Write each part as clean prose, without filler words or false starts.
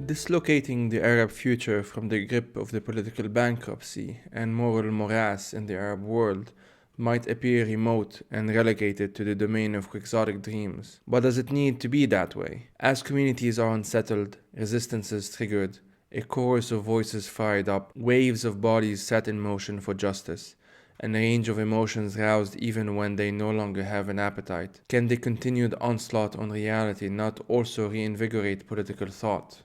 Dislocating the Arab future from the grip of the political bankruptcy and moral morass in the Arab world might appear remote and relegated to the domain of quixotic dreams. But does it need to be that way? As communities are unsettled, resistances triggered, a chorus of voices fired up, waves of bodies set in motion for justice, and a range of emotions roused even when they no longer have an appetite, can the continued onslaught on reality not also reinvigorate political thought?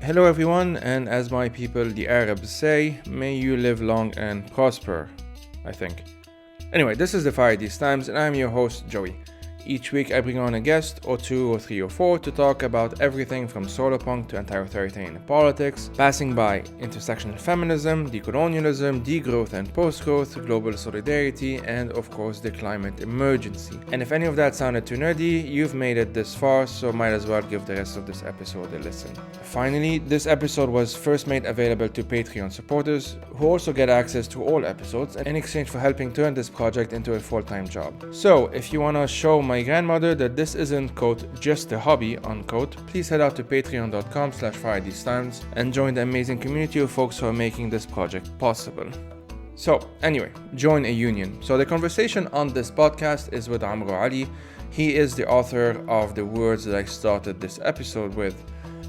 Hello everyone, and as my people the Arabs say, may you live long and prosper, I think. Anyway, this is the Fire These Times, and I'm your host, Joey. Each week I bring on a guest, or two, or three, or four, to talk about everything from solar punk to anti-authoritarian politics, passing by intersectional feminism, decolonialism, degrowth and post-growth, global solidarity, and of course the climate emergency. And if any of that sounded too nerdy, you've made it this far, so might as well give the rest of this episode a listen. Finally, this episode was first made available to Patreon supporters, who also get access to all episodes in exchange for helping turn this project into a full-time job. So, if you wanna show my grandmother that this isn't, quote, just a hobby, unquote, please head out to patreon.com/FriDayStimes and join the amazing community of folks who are making this project possible. So, anyway, join a union. So the conversation on this podcast is with Amro Ali. He is the author of the words that I started this episode with.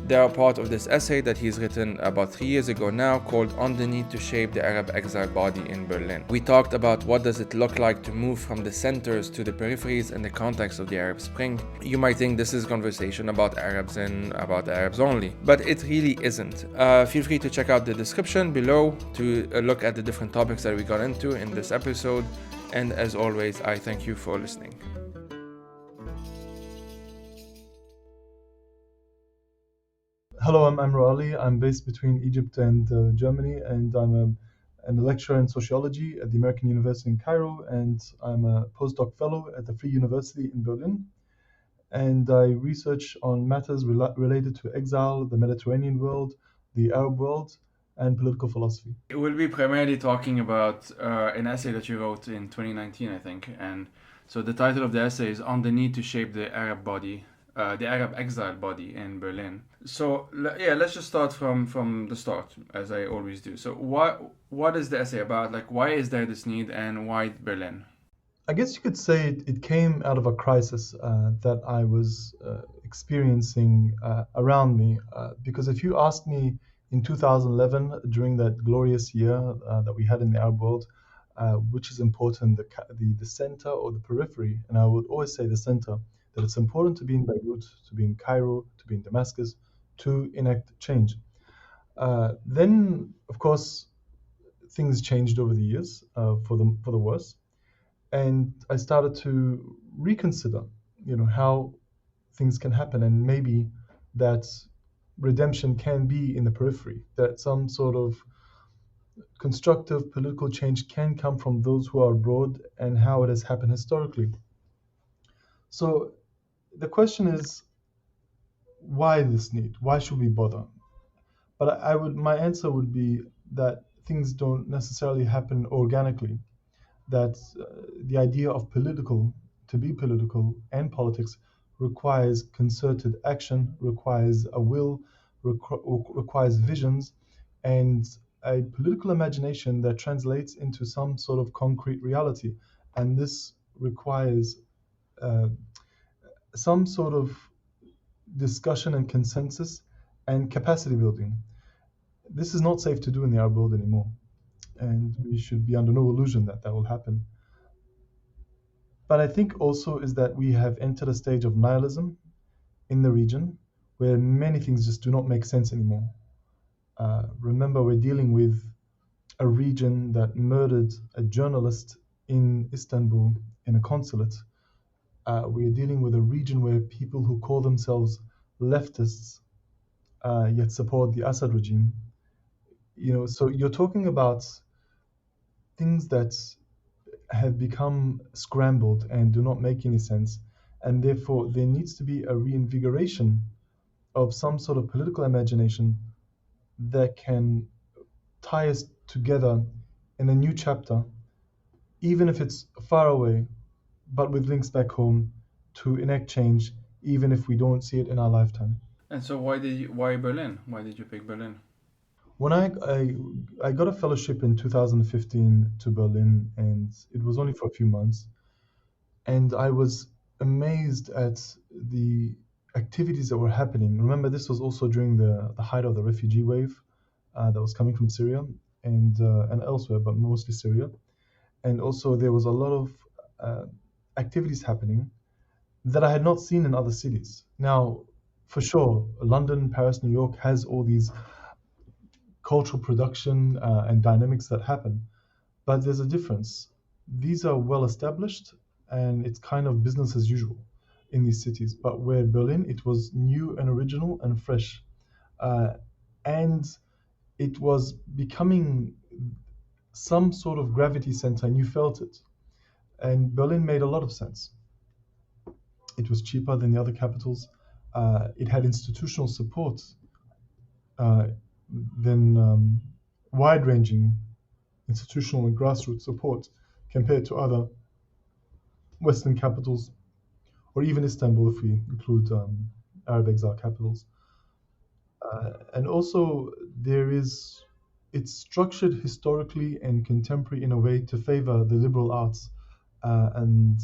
They are part of this essay that he's written about 3 years ago now called On the Need to Shape the Arab Exile Body in Berlin. We talked about what does it look like to move from the centers to the peripheries in the context of the Arab Spring. You might think this is a conversation about Arabs and about Arabs only, but it really isn't. Feel free to check out the description below to look at the different topics that we got into in this episode. And as always, I thank you for listening. Hello, I'm Amro Ali. I'm based between Egypt and Germany, and I'm a lecturer in sociology at the American University in Cairo, and I'm a postdoc fellow at the Freie Universität in Berlin. And I research on matters related to exile, the Mediterranean world, the Arab world, and political philosophy. We'll be primarily talking about an essay that you wrote in 2019, I think. And so the title of the essay is On the Need to Shape the Arab Body, the Arab Exile Body in Berlin. So let's just start from the start, as I always do. So what is the essay about? Like, why is there this need, and why Berlin? I guess you could say it came out of a crisis that I was experiencing around me. Because if you asked me in 2011, during that glorious year that we had in the Arab world, which is important, the center or the periphery, and I would always say the center, that it's important to be in Beirut, to be in Cairo, to be in Damascus, to enact change. Then, of course, things changed over the years for the worse, and I started to reconsider, how things can happen, and maybe that redemption can be in the periphery, that some sort of constructive political change can come from those who are abroad, and how it has happened historically. So the question is, why this need? Why should we bother? But my answer would be that things don't necessarily happen organically. That the idea of to be political and politics requires concerted action, requires a will, requires visions, and a political imagination that translates into some sort of concrete reality. And this requires some sort of discussion and consensus and capacity building. This is not safe to do in the Arab world anymore, and we should be under no illusion that will happen. But I think also is that we have entered a stage of nihilism in the region where many things just do not make sense anymore. Remember, we're dealing with a region that murdered a journalist in Istanbul in a consulate. We are dealing with a region where people who call themselves leftists yet support the Assad regime. So you're talking about things that have become scrambled and do not make any sense, and therefore there needs to be a reinvigoration of some sort of political imagination that can tie us together in a new chapter, even if it's far away, but with links back home to enact change, even if we don't see it in our lifetime. And so why Berlin? Why did you pick Berlin? When I got a fellowship in 2015 to Berlin, and it was only for a few months, and I was amazed at the activities that were happening. Remember, this was also during the height of the refugee wave that was coming from Syria and elsewhere, but mostly Syria. And also, there was a lot of uh, activities happening that I had not seen in other cities. Now, for sure, London, Paris, New York has all these cultural production and dynamics that happen, but there's a difference. These are well established, and it's kind of business as usual in these cities. But where Berlin, it was new and original and fresh, uh, and it was becoming some sort of gravity center, and you felt it. And Berlin made a lot of sense. It was cheaper than the other capitals. It had institutional support uh, than wide-ranging institutional and grassroots support compared to other Western capitals, or even Istanbul if we include Arab exile capitals. And also, it's structured historically and contemporary in a way to favor the liberal arts and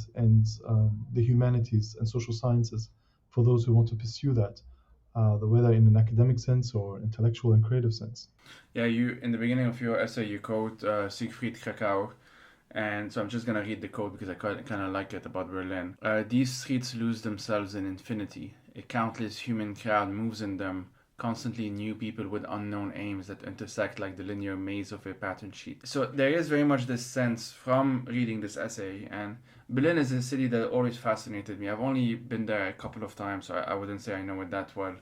the humanities and social sciences for those who want to pursue that, whether in an academic sense or intellectual and creative sense. Yeah, you in the beginning of your essay you quote Siegfried Kracau, and so I'm just gonna read the quote because I kind of like it about Berlin. These streets lose themselves in infinity. A countless human crowd moves in them, constantly new people with unknown aims that intersect like the linear maze of a pattern sheet. So there is very much this sense from reading this essay, and Berlin is a city that always fascinated me. I've only been there a couple of times, so I wouldn't say I know it that well,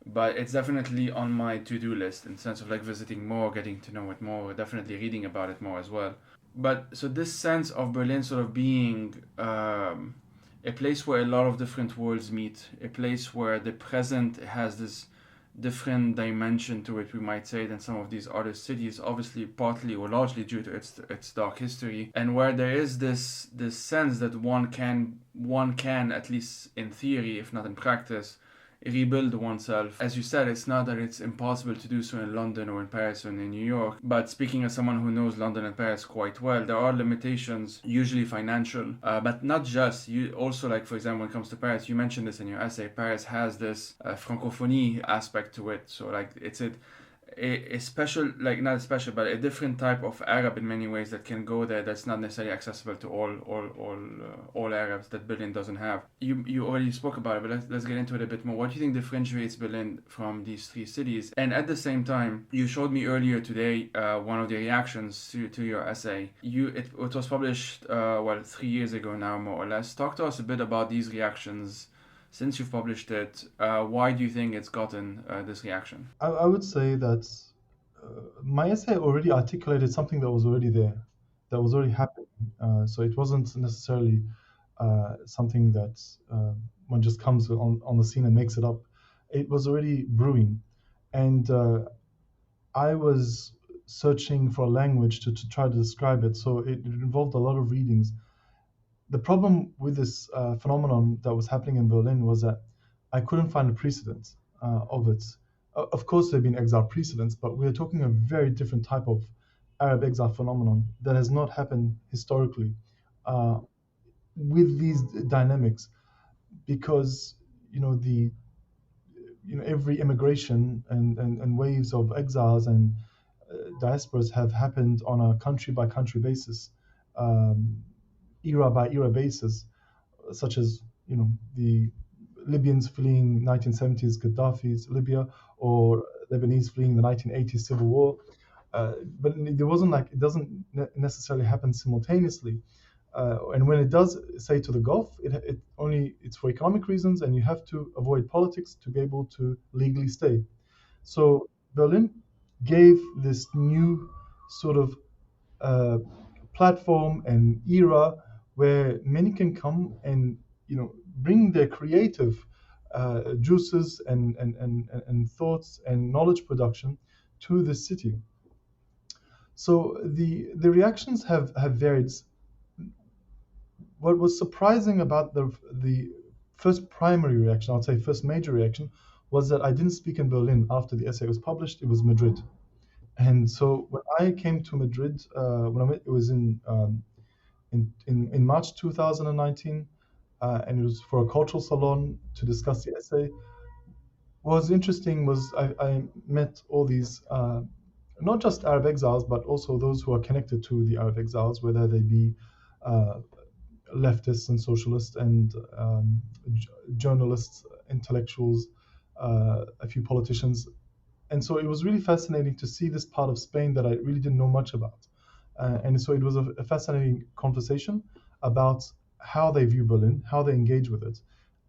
but it's definitely on my to-do list in the sense of like visiting more, getting to know it more, definitely reading about it more as well. But so this sense of Berlin sort of being a place where a lot of different worlds meet, a place where the present has this different dimension to it, we might say, than some of these other cities, obviously partly or largely due to its dark history, and where there is this sense that one can at least in theory, if not in practice, rebuild oneself. As you said, it's not that it's impossible to do so in London or in Paris or in New York, but speaking as someone who knows London and Paris quite well, there are limitations, usually financial, but not just. You also, like for example, when it comes to Paris, you mentioned this in your essay, Paris has this francophonie aspect to it, so like it's a special, like not a special, but a different type of Arab in many ways that can go there. That's not necessarily accessible to all Arabs that Berlin doesn't have. You already spoke about it, but let's get into it a bit more. What do you think differentiates Berlin from these three cities? And at the same time, you showed me earlier today one of the reactions to your essay. It was published 3 years ago now, more or less. Talk to us a bit about these reactions since you've published it. Why do you think it's gotten this reaction? I would say that my essay already articulated something that was already there, that was already happening. So it wasn't necessarily something that one just comes on the scene and makes it up. It was already brewing. And I was searching for a language to try to describe it. So it involved a lot of readings. The problem with this phenomenon that was happening in Berlin was that I couldn't find a precedent of it. Of course, there have been exile precedents, but we're talking a very different type of Arab exile phenomenon that has not happened historically uh, with these dynamics, because the every immigration and waves of exiles and diasporas have happened on a country by country basis, um, era by era basis, such as the Libyans fleeing 1970s Gaddafi's Libya, or Lebanese fleeing the 1980s civil war. But there wasn't like it doesn't necessarily happen simultaneously. And when it does, say to the Gulf, it's for economic reasons, and you have to avoid politics to be able to legally stay. So Berlin gave this new sort of uh, platform and era where many can come and bring their creative juices and thoughts and knowledge production to the city. So the reactions have varied. What was surprising about the first primary reaction, I'd say first major reaction, was that I didn't speak in Berlin after the essay was published. It was Madrid. And so when I came to Madrid, it was in March 2019, and it was for a cultural salon to discuss the essay. What was interesting was I met all these, not just Arab exiles, but also those who are connected to the Arab exiles, whether they be uh, leftists and socialists and journalists, intellectuals, a few politicians. And so it was really fascinating to see this part of Spain that I really didn't know much about. And so it was a fascinating conversation about how they view Berlin, how they engage with it,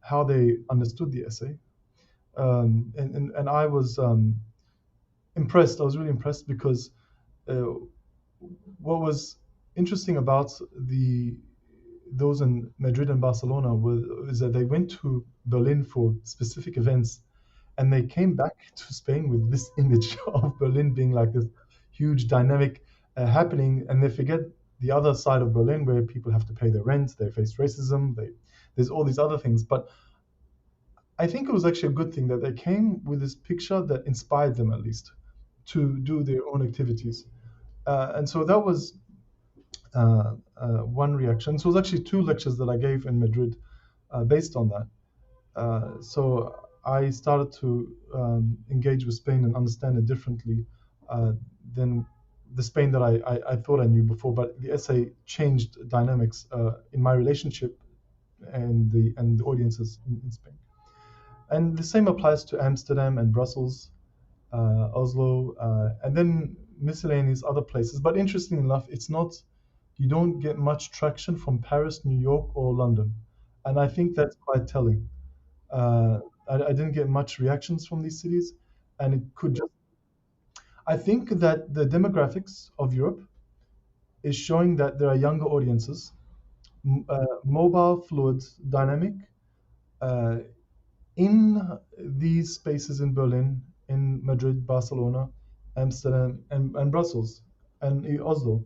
how they understood the essay. And I was impressed. I was really impressed because uh, what was interesting about those in Madrid and Barcelona is that they went to Berlin for specific events, and they came back to Spain with this image of Berlin being like this huge dynamic happening, and they forget the other side of Berlin where people have to pay their rent, they face racism, there's all these other things. But I think it was actually a good thing that they came with this picture that inspired them at least to do their own activities. And so that was one reaction. So it was actually two lectures that I gave in Madrid based on that. So I started to engage with Spain and understand it differently than the Spain that I thought I knew before. But the essay changed dynamics in my relationship and the audiences in Spain. And the same applies to Amsterdam and Brussels, Oslo, and then miscellaneous other places. But interestingly enough, you don't get much traction from Paris, New York, or London. And I think that's quite telling. Uh, I didn't get much reactions from these cities, and it could just. I think that the demographics of Europe is showing that there are younger audiences, mobile, fluid, dynamic, uh, in these spaces in Berlin, in Madrid, Barcelona, Amsterdam, and Brussels, and Oslo.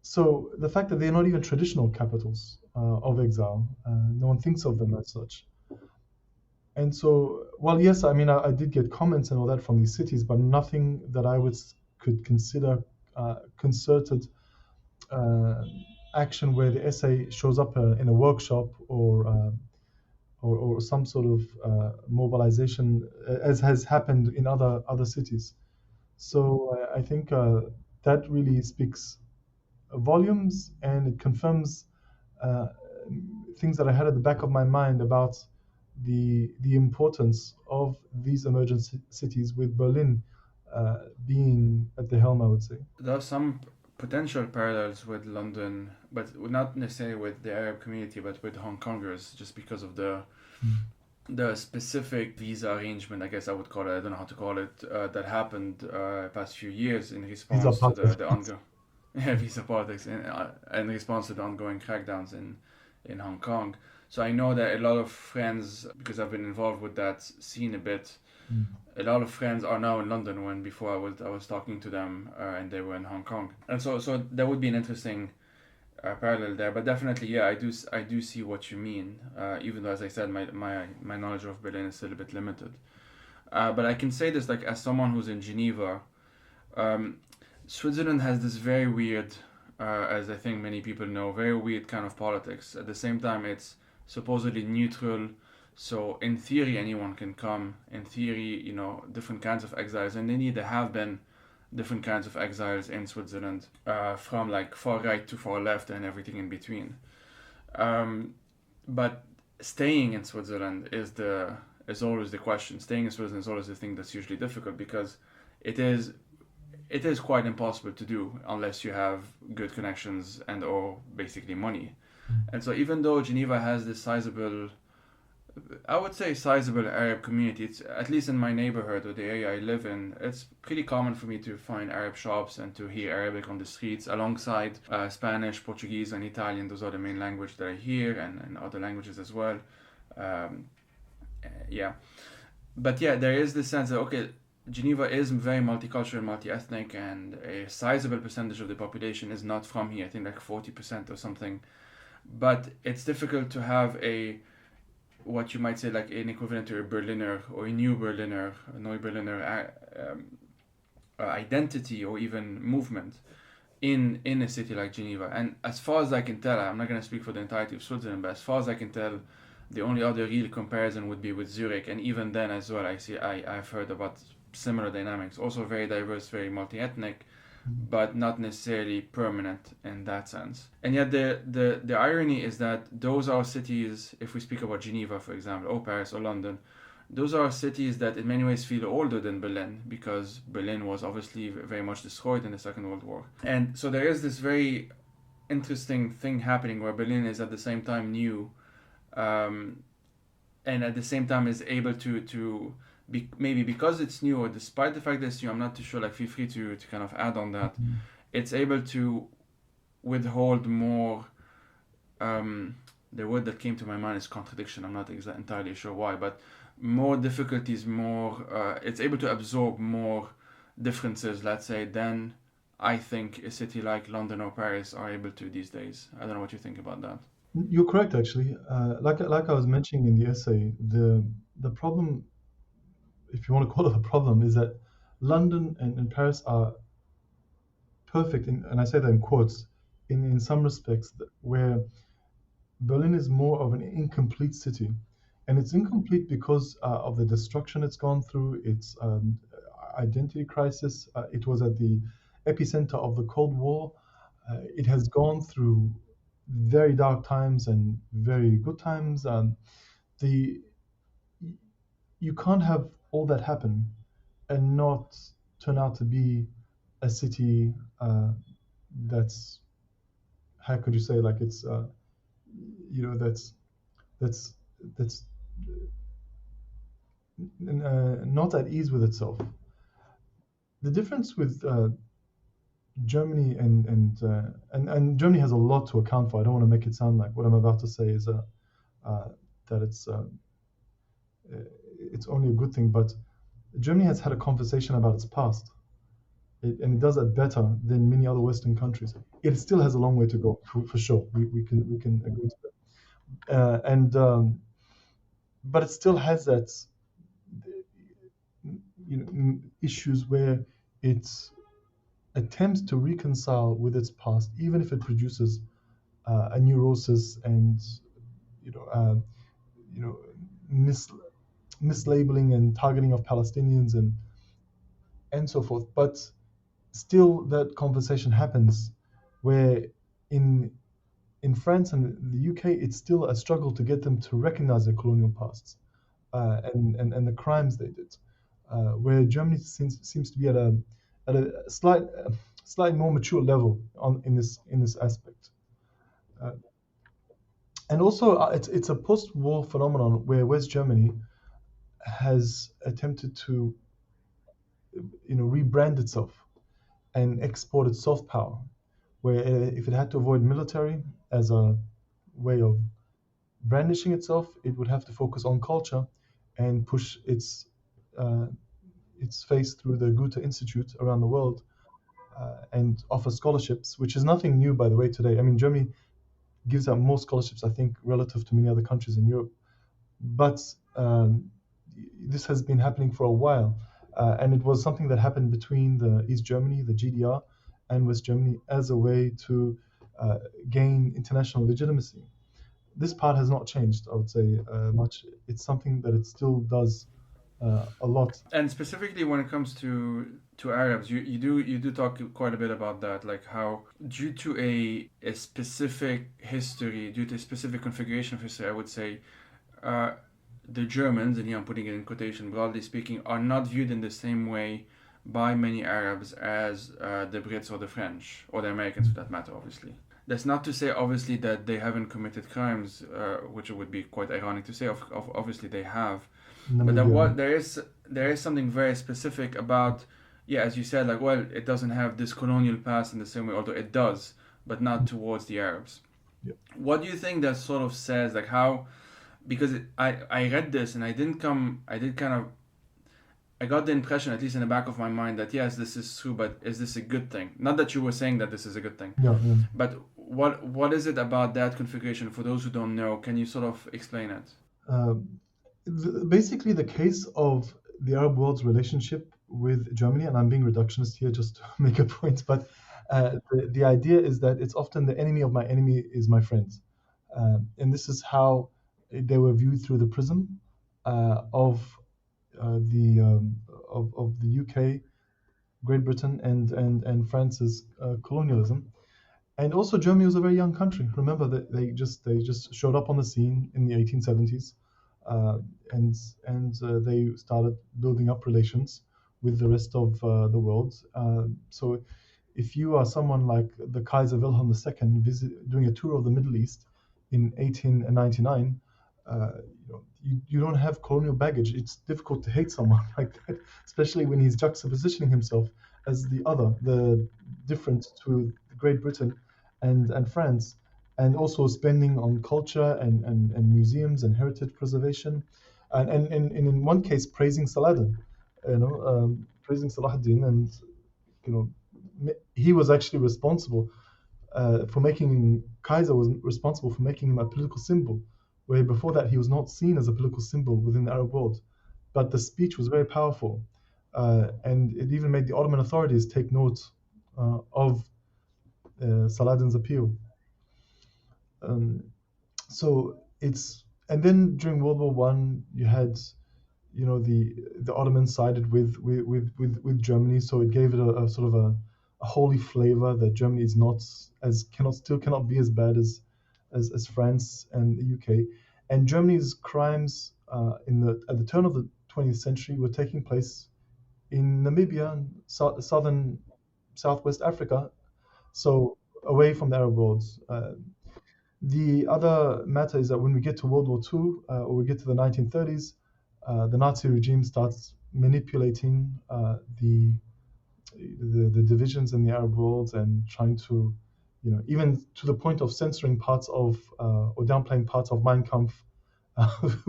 So the fact that they're not even traditional capitals of exile, no one thinks of them as such. And so, well, yes, I mean, I did get comments and all that from these cities, but nothing that could consider concerted uh, action where the essay shows up in a workshop or some sort of mobilization, as has happened in other cities. So I think that really speaks volumes, and it confirms uh, things that I had at the back of my mind about the importance of these emergent cities, with Berlin being at the helm, I would say. There are some potential parallels with London, but not necessarily with the Arab community, but with Hong Kongers, just because of the specific visa arrangement, I guess I would call it. I don't know how to call it. That happened past few years in These are response to part of the ongoing visa politics in response to the ongoing crackdowns in Hong Kong. So I know that a lot of friends, because I've been involved with that scene a bit, a lot of friends are now in London when before I was talking to them and they were in Hong Kong. And so that would be an interesting parallel there. But definitely, yeah, I do see what you mean. Even though, as I said, my knowledge of Berlin is still a bit limited. But I can say this, like, as someone who's in Geneva, um, Switzerland has this very weird, as I think many people know, very weird kind of politics. At the same time, it's supposedly neutral. So in theory, anyone can come. In theory, different kinds of exiles, and indeed there have been different kinds of exiles in Switzerland, from like far right to far left and everything in between. But staying in Switzerland is always the question. Staying in Switzerland is always the thing that's usually difficult, because it is quite impossible to do unless you have good connections and or basically money. And so even though Geneva has this sizable Arab community, it's, at least in my neighborhood or the area I live in, it's pretty common for me to find Arab shops and to hear Arabic on the streets alongside Spanish, Portuguese, and Italian. Those are the main language that I hear, and other languages as well. Yeah. But yeah, there is this sense that, okay, Geneva is very multicultural, multi-ethnic, and a sizable percentage of the population is not from here. I think like 40% or something. But it's difficult to have what you might say like an equivalent to a Berliner or a New Berliner, a Neu Berliner identity or even movement in a city like Geneva. And as far as I can tell, I'm not going to speak for the entirety of Switzerland, but as far as I can tell, the only other real comparison would be with Zurich, and even then as well, I've heard about similar dynamics. Also very diverse, very multi-ethnic, but not necessarily permanent in that sense. And yet the irony is that those are cities, if we speak about Geneva, for example, or Paris or London, those are cities that in many ways feel older than Berlin, because Berlin was obviously very much destroyed in the Second World War. And so there is this very interesting thing happening where Berlin is at the same time new, and at the same time is able to be, maybe because it's new or despite the fact that it's new, I'm not too sure, like feel free to kind of add on that, it's able to withhold more, the word that came to my mind is contradiction, I'm not entirely sure why, but more difficulties, more, it's able to absorb more differences, let's say, than I think a city like London or Paris are able to these days. I don't know what you think about that. You're correct, actually. Like I was mentioning in the essay, the problem, if you want to call it a problem, is that London and Paris are perfect, and I say that in quotes, in some respects, where Berlin is more of an incomplete city. And it's incomplete because of the destruction it's gone through, its identity crisis. It was at the epicenter of the Cold War. It has gone through very dark times and very good times. The You can't have all that happen and not turn out to be a city that's, how could you say, like it's that's that's not at ease with itself. The difference with Germany and Germany has a lot to account for. I don't want to make it sound like what I'm about to say is that it's only a good thing, but Germany has had a conversation about its past, and it does that better than many other Western countries. It still has a long way to go, for sure. We can agree to that, but it still has that issues where it attempts to reconcile with its past, even if it produces a neurosis and you know uh, you know mislabeling and targeting of Palestinians and so forth. But still, that conversation happens where in France and the UK, it's still a struggle to get them to recognize their colonial pasts and the crimes they did. Where Germany seems to be at a slightly more mature level in this aspect. Uh, and also, it's a post-war phenomenon where West Germany has attempted to rebrand itself and export its soft power, where if it had to avoid military as a way of brandishing itself, it would have to focus on culture and push uh, its face through the Goethe Institute around the world and offer scholarships, which is nothing new, by the way, today. I mean, Germany gives out more scholarships, I think, relative to many other countries in Europe. But this has been happening for a while. And it was something that happened between the East Germany, the GDR, and West Germany as a way to gain international legitimacy. This part has not changed, I would say, much. It's something that it still does a lot. And specifically when it comes to Arabs, you do talk quite a bit about that, like how due to a specific history, due to a specific configuration of history, I would say, the Germans, and here I'm putting it in quotation, broadly speaking, are not viewed in the same way by many Arabs as the Brits or the French or the Americans, for that matter, obviously. That's not to say, obviously, that they haven't committed crimes, which would be quite ironic to say. Obviously, they have, but there is something very specific about, yeah, as you said, like, well, it doesn't have this colonial past in the same way, although it does, but not towards the Arabs. Yeah. What do you think that sort of says, like, how? Because I read this and I got the impression, at least in the back of my mind, that yes, this is true, but is this a good thing? Not that you were saying that this is a good thing, Yeah. but what is it about that configuration? For those who don't know, can you sort of explain it? Um, Basically, the case of the Arab world's relationship with Germany, and I'm being reductionist here just to make a point, but the idea is that it's often the enemy of my enemy is my friend. And this is how they were viewed through the prism of of the UK, Great Britain, and France's colonialism. And also, Germany was a very young country. Remember that they just showed up on the scene in the 1870s, uh, and they started building up relations with the rest of the world. So, if you are someone like the Kaiser Wilhelm II doing a tour of the Middle East in 1899, you don't have colonial baggage. It's difficult to hate someone like that, especially when he's juxtapositioning himself as the other, the different to Great Britain and France, and also spending on culture and museums and heritage preservation, and in one case praising Saladin, praising Salahuddin, and you know he was actually responsible for making him, Kaiser was responsible for making him a political symbol, where before that he was not seen as a political symbol within the Arab world. But the speech was very powerful, and it even made the Ottoman authorities take note of Saladin's appeal. Um, so it's and then during World War One, you had the Ottomans sided with Germany, so it gave it a sort of a holy flavor that Germany is not as cannot be as bad as France and the UK. And Germany's crimes in the at the turn of the 20th century were taking place in Namibia and southern Southwest Africa, so away from the Arab world. The other matter is that when we get to World War II, or we get to the 1930s, the Nazi regime starts manipulating the divisions in the Arab world and trying to, even to the point of censoring parts of or downplaying parts of Mein Kampf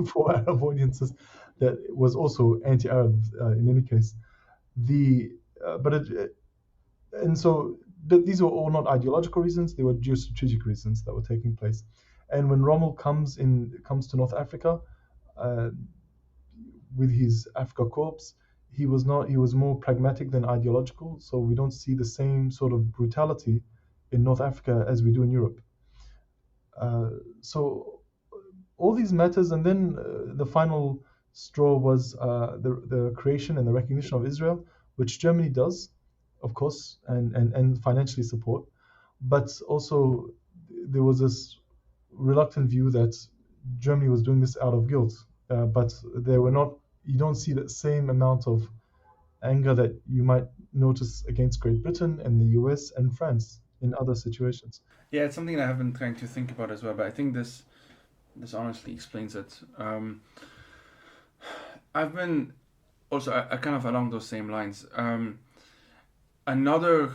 for Arab audiences that was also anti-Arab in any case. The but it, and so these were all not ideological reasons; they were geostrategic reasons that were taking place. And when Rommel comes to North Africa uh, with his Africa Corps, he was not he was more pragmatic than ideological. So we don't see the same sort of brutality in North Africa as we do in Europe. So all these matters, and then the final straw was the creation and the recognition of Israel, which Germany does, of course, and financially support. But also, there was this reluctant view that Germany was doing this out of guilt, but they were not. You don't see the same amount of anger that you might notice against Great Britain and the US and France in other situations. Yeah, it's something that I've been trying to think about as well, but I think this honestly explains it. I've been also I kind of along those same lines. Another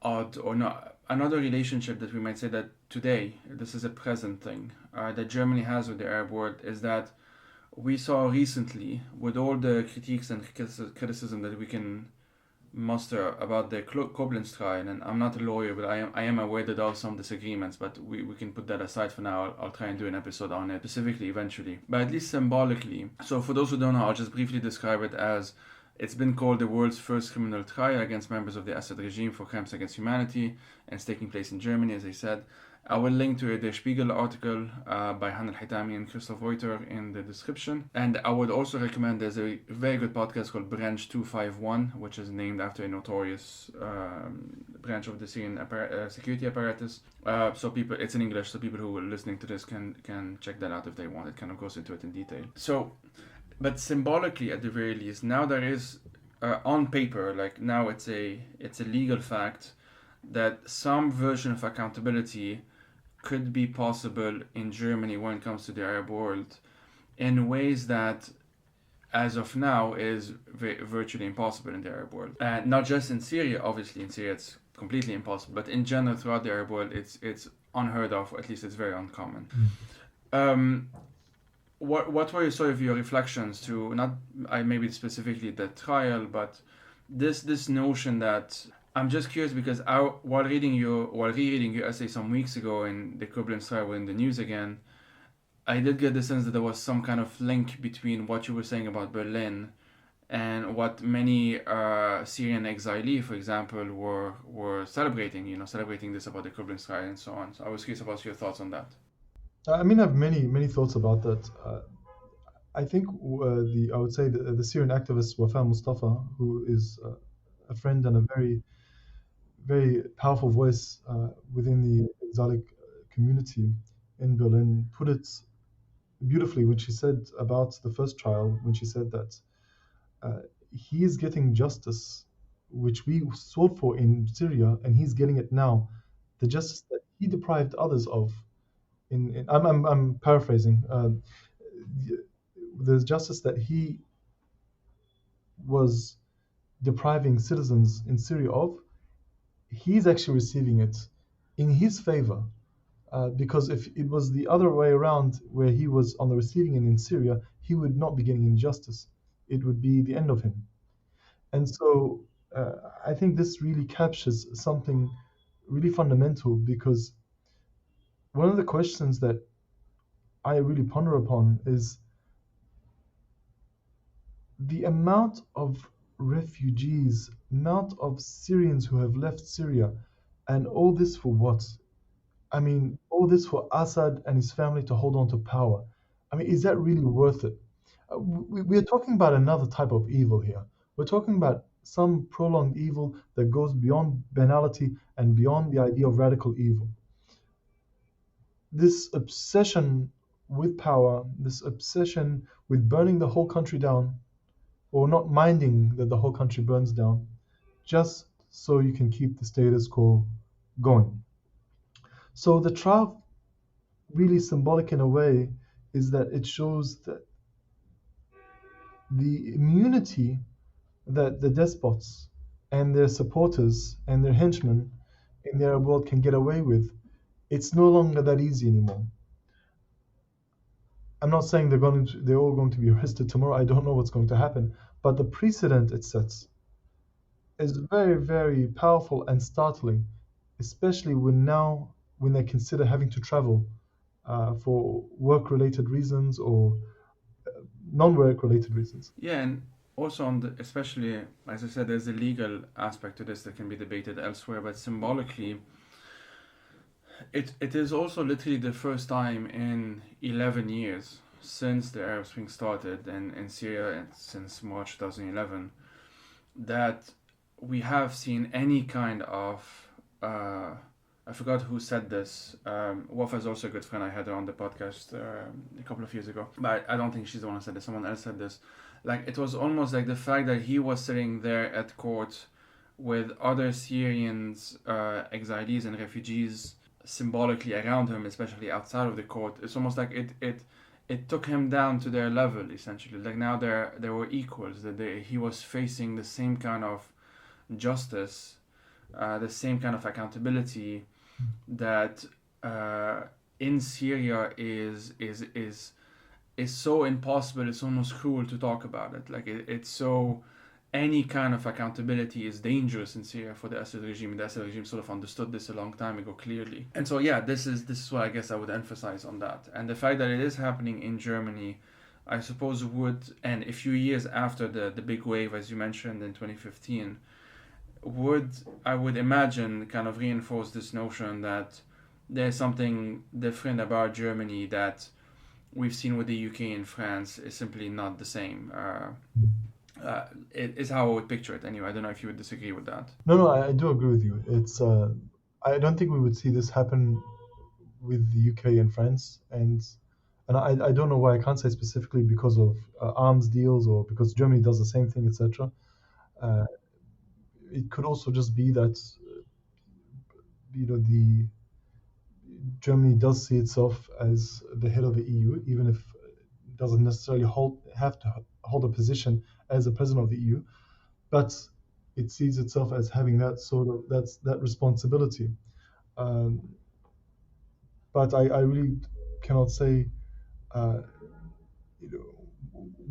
odd or not another relationship that we might say that today this is a present thing that Germany has with the Arab world is that we saw recently with all the critiques and criticism that we can muster about the Koblenz trial, and I'm not a lawyer, but I am aware that there are some disagreements, but we can put that aside for now. I'll try and do an episode on it specifically eventually, but at least symbolically. So for those who don't know, I'll just briefly describe it as it's been called the world's first criminal trial against members of the Assad regime for crimes against humanity, and it's taking place in Germany, as I said. I will link to a Der Spiegel article by Han al-Hitami and Christoph Reuter in the description. And I would also recommend there's a very good podcast called Branch 251, which is named after a notorious branch of the Syrian security apparatus. So people, it's in English, so people who are listening to this can check that out if they want. It kind of goes into it in detail. So, but symbolically, at the very least, now there is on paper, like now it's a legal fact that some version of accountability could be possible in Germany when it comes to the Arab world in ways that, as of now, is virtually impossible in the Arab world. Not just in Syria, obviously in Syria it's completely impossible, but in general throughout the Arab world it's unheard of, or at least it's very uncommon. What were sort of your reflections to, not maybe specifically the trial, but this notion that, I'm just curious because while rereading your essay some weeks ago in the Koblenz trial in the news again, I did get the sense that there was some kind of link between what you were saying about Berlin and what many Syrian exiles, for example, were celebrating. Celebrating this about the Koblenz trial and so on. So I was curious about your thoughts on that. I mean, I have many thoughts about that. I think I would say the Syrian activist Wafa Mustafa, who is a friend and a very powerful voice within the exotic community in Berlin, put it beautifully when she said about the first trial, when she said that uh, he is getting justice, which we sought for in Syria, and he's getting it now. The justice that he deprived others of. I'm paraphrasing. The justice that he was depriving citizens in Syria of, he's actually receiving it in his favor. Because if it was the other way around, where he was on the receiving end in Syria, he would not be getting injustice. It would be the end of him. And so I think this really captures something really fundamental, because one of the questions that I really ponder upon is the amount of refugees, amount of Syrians who have left Syria, and all this for what? I mean, all this for Assad and his family to hold on to power. I mean, is that really worth it? We're talking about another type of evil here. We're talking about some prolonged evil that goes beyond banality and beyond the idea of radical evil. This obsession with power, this obsession with burning the whole country down, or not minding that the whole country burns down, just so you can keep the status quo going. So the trial, really symbolic in a way, is that it shows that the immunity that the despots and their supporters and their henchmen in their world can get away with, it's no longer that easy anymore. I'm not saying they're all going to be arrested tomorrow. I don't know what's going to happen, but the precedent it sets is very powerful and startling, especially when they consider having to travel for work-related reasons or non-work related reasons. Yeah, and also on the, especially as I said, there's a legal aspect to this that can be debated elsewhere, but symbolically, it is also literally the first time in 11 years since the Arab Spring started and in Syria and since March 2011 that we have seen any kind of I forgot who said this. Wafa is also a good friend. I had her on the podcast a couple of years ago, but I don't think she's the one who said this. Someone else said this. Like, it was almost like the fact that he was sitting there at court with other Syrians, exiles and refugees symbolically around him, especially outside of the court. It's almost like it took him down to their level, essentially. Like, now they were equals. That he was facing the same kind of justice, the same kind of accountability that in Syria is so impossible. It's almost cruel to talk about it. Like, it's so, any kind of accountability is dangerous in Syria for the Assad regime. The Assad regime sort of understood this a long time ago, clearly. And so yeah, this is what I guess I would emphasize on that. And the fact that it is happening in Germany, I suppose would, and a few years after the big wave, as you mentioned, in 2015, I would imagine, kind of reinforce this notion that there's something different about Germany that we've seen with the UK and France is simply not the same. It is how I would picture it anyway. I don't know if you would disagree with that. No, I do agree with you. It's I don't think we would see this happen with the UK and France, and I don't know why. I can't say specifically because of arms deals or because Germany does the same thing, etc. Uh, it could also just be that the Germany does see itself as the head of the EU, even if it doesn't necessarily have to hold a position as the president of the EU, but it sees itself as having that responsibility. Um, but I really cannot say, uh,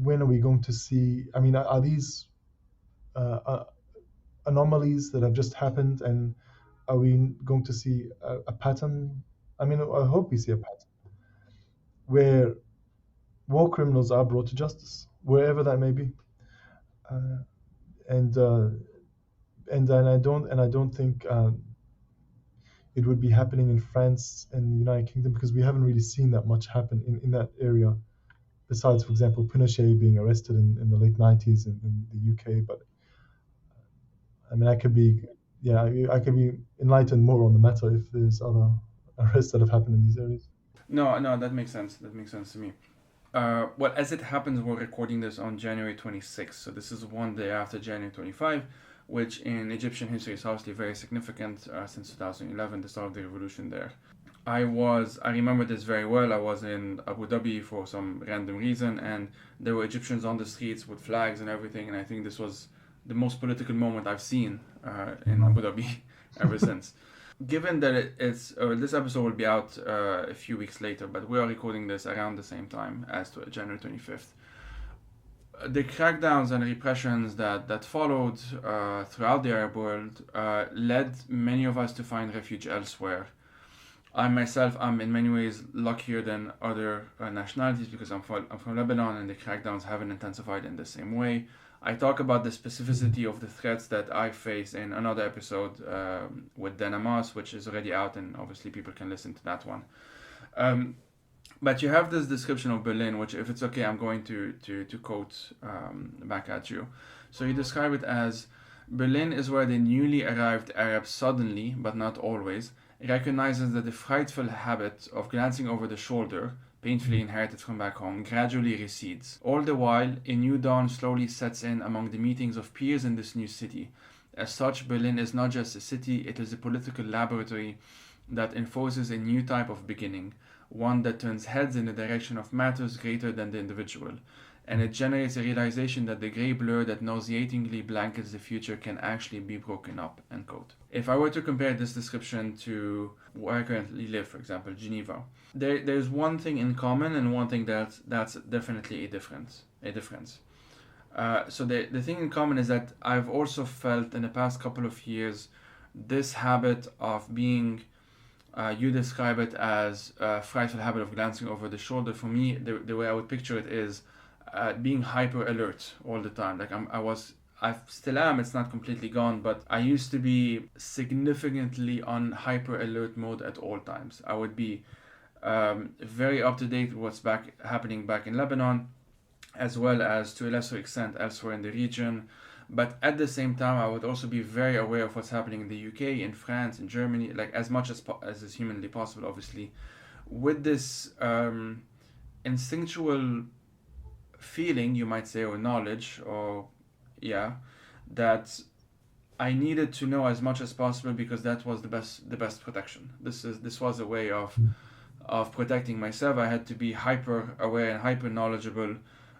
when are we going to see? I mean, are these uh, anomalies that have just happened, and are we going to see a pattern? I mean, I hope we see a pattern. where war criminals are brought to justice, wherever that may be. Uh, and I don't think it would be happening in France and the United Kingdom, because we haven't really seen that much happen in that area. Besides, for example, Pinochet being arrested in the late 90s in the UK. But I mean, I could be enlightened more on the matter if there's other arrests that have happened in these areas. No, that makes sense. That makes sense to me. Well, as it happens, we're recording this on January 26th, so this is one day after January 25, which in Egyptian history is obviously very significant since 2011, the start of the revolution there. I remember this very well. I was in Abu Dhabi for some random reason, and there were Egyptians on the streets with flags and everything, and I think this was the most political moment I've seen in Abu Dhabi ever since. Given that this episode will be out a few weeks later, but we are recording this around the same time as to January 25th. The crackdowns and repressions that followed throughout the Arab world led many of us to find refuge elsewhere. I myself am in many ways luckier than other nationalities because I'm from Lebanon, and the crackdowns haven't intensified in the same way. I talk about the specificity of the threats that I face in another episode with Denamas, which is already out, and obviously people can listen to that one. But you have this description of Berlin, which, if it's okay, I'm going to quote back at you. So you describe it as, Berlin is where the newly arrived Arab suddenly, but not always, recognizes that the frightful habit of glancing over the shoulder, painfully inherited from back home, gradually recedes. All the while, a new dawn slowly sets in among the meetings of peers in this new city. As such, Berlin is not just a city, it is a political laboratory that enforces a new type of beginning, one that turns heads in the direction of matters greater than the individual. And it generates a realization that the grey blur that nauseatingly blankets the future can actually be broken up, end quote. If I were to compare this description to where I currently live, for example, Geneva, there's one thing in common and one thing that's definitely a difference. So the thing in common is that I've also felt in the past couple of years this habit of being, you describe it as a frightful habit of glancing over the shoulder. For me, the way I would picture it is being hyper alert all the time. Like I still am, it's not completely gone, but I used to be significantly on hyper alert mode at all times. I would be very up to date with what's happening back in Lebanon, as well as to a lesser extent elsewhere in the region. But at the same time, I would also be very aware of what's happening in the UK, in France, in Germany, like as much as is humanly possible, obviously, with this instinctual feeling, you might say, or knowledge, or that I needed to know as much as possible because that was the best protection. This was a way of protecting myself. I had to be hyper aware and hyper knowledgeable,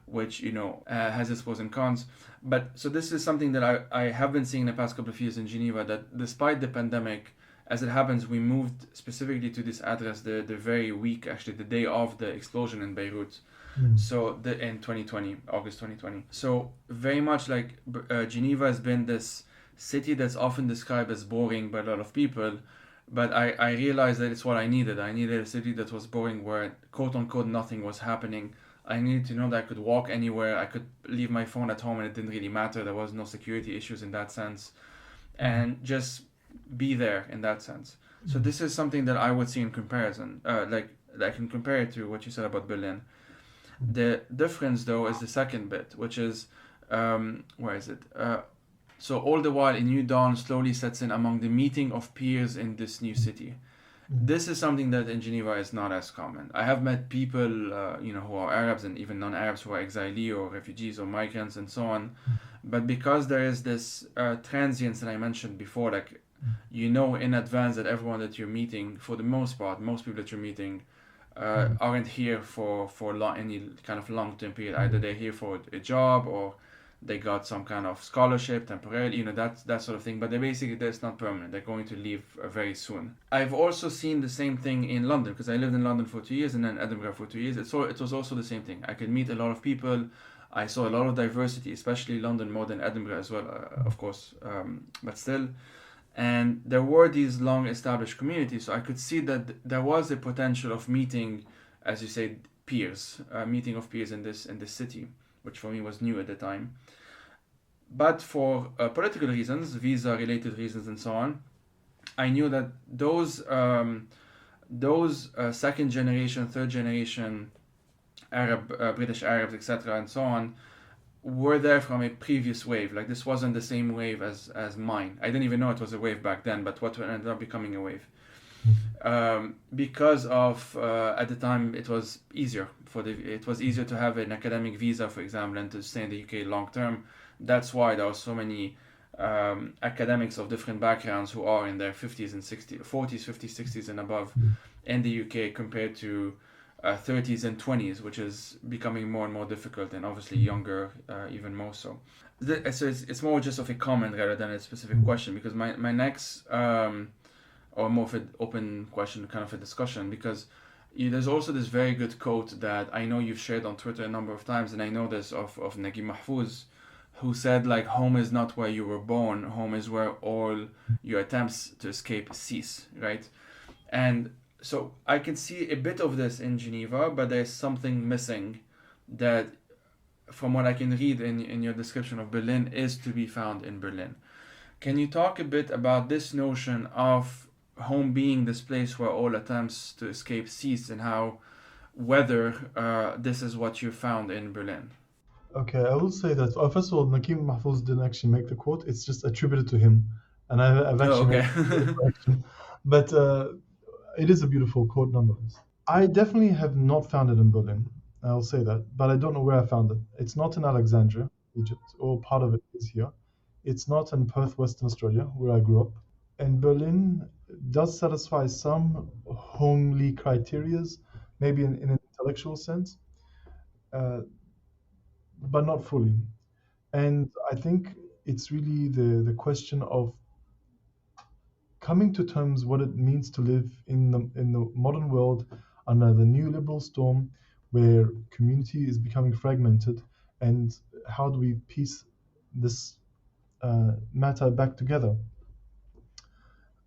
which has its pros and cons. But so this is something that I have been seeing in the past couple of years in Geneva, that despite the pandemic, as it happens, we moved specifically to this address the very week, actually the day of the explosion in Beirut. So in 2020, August 2020. So very much like Geneva has been this city that's often described as boring by a lot of people, but I realized that it's what I needed. I needed a city that was boring, where quote unquote nothing was happening. I needed to know that I could walk anywhere. I could leave my phone at home and it didn't really matter. There was no security issues in that sense, and just be there in that sense. So this is something that I would see in comparison. Like I can compare it to what you said about Berlin. The difference, though, is the second bit, which is, where is it? So all the while, a new dawn slowly sets in among the meeting of peers in this new city. This is something that in Geneva is not as common. I have met people, who are Arabs and even non-Arabs who are exiles or refugees or migrants and so on. But because there is this transience that I mentioned before, like, in advance that everyone that you're meeting, for the most part, most people that you're meeting, aren't here for any kind of long-term period. Either they're here for a job or they got some kind of scholarship temporarily, that sort of thing. But that's not permanent. They're going to leave very soon. I've also seen the same thing in London, because I lived in London for 2 years and then Edinburgh for 2 years. It was also the same thing. I could meet a lot of people. I saw a lot of diversity, especially London more than Edinburgh as well, of course, but still. And there were these long established communities, so I could see that there was a potential of meeting, as you say, peers, a meeting of peers in this city, which for me was new at the time. But for political reasons, visa-related reasons, and so on, I knew that those second generation, third generation Arab, British Arabs, etc., and so on, were there from a previous wave. Like this wasn't the same wave as mine. I didn't even know it was a wave back then, but what ended up becoming a wave. Because of at the time it was easier to have an academic visa, for example, and to stay in the UK long term. That's why there were so many academics of different backgrounds who are in their 50s and 60s, 40s, 50s, 60s and above in the UK compared to 30s and 20s, which is becoming more and more difficult, and obviously younger even more so. So it's more just of a comment rather than a specific question, because my next or more of an open question, kind of a discussion, because there's also this very good quote that I know you've shared on Twitter a number of times, and I know this of Naguib Mahfouz, who said, like, home is not where you were born, home is where all your attempts to escape cease, right? And so I can see a bit of this in Geneva, but there's something missing that, from what I can read in your description of Berlin, is to be found in Berlin. Can you talk a bit about this notion of home being this place where all attempts to escape cease, and how, whether this is what you found in Berlin? Okay, I will say that first of all, Nakim Mahfouz didn't actually make the quote; it's just attributed to him, and I've Oh, actually made okay. the correction. But it is a beautiful quote nonetheless. I definitely have not found it in Berlin. I'll say that, but I don't know where I found it. It's not in Alexandria, Egypt, or part of it is here. It's not in Perth, Western Australia, where I grew up. And Berlin does satisfy some homely criterias, maybe in an intellectual sense, uh, but not fully. And I think it's really the question of coming to terms what it means to live in the modern world under the new liberal storm, where community is becoming fragmented, and how do we piece this matter back together.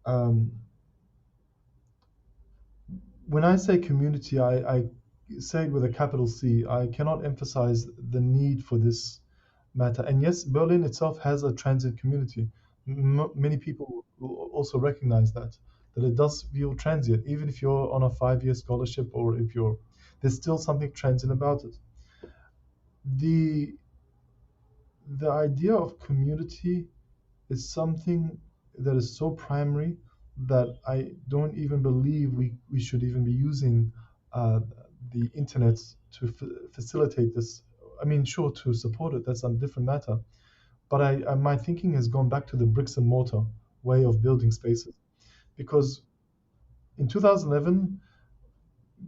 Um, when I say community, I say it with a capital C. I cannot emphasize the need for this matter. And yes, Berlin itself has a transit community. Many people will also recognize that it does feel transient, even if you're on a 5 year scholarship, or if you're, there's still something transient about it. The the idea of community is something that is so primary that I don't even believe we should even be using uh, the internet to facilitate this. I mean, sure, to support it, that's a different matter. But my thinking has gone back to the bricks and mortar way of building spaces, because in 2011,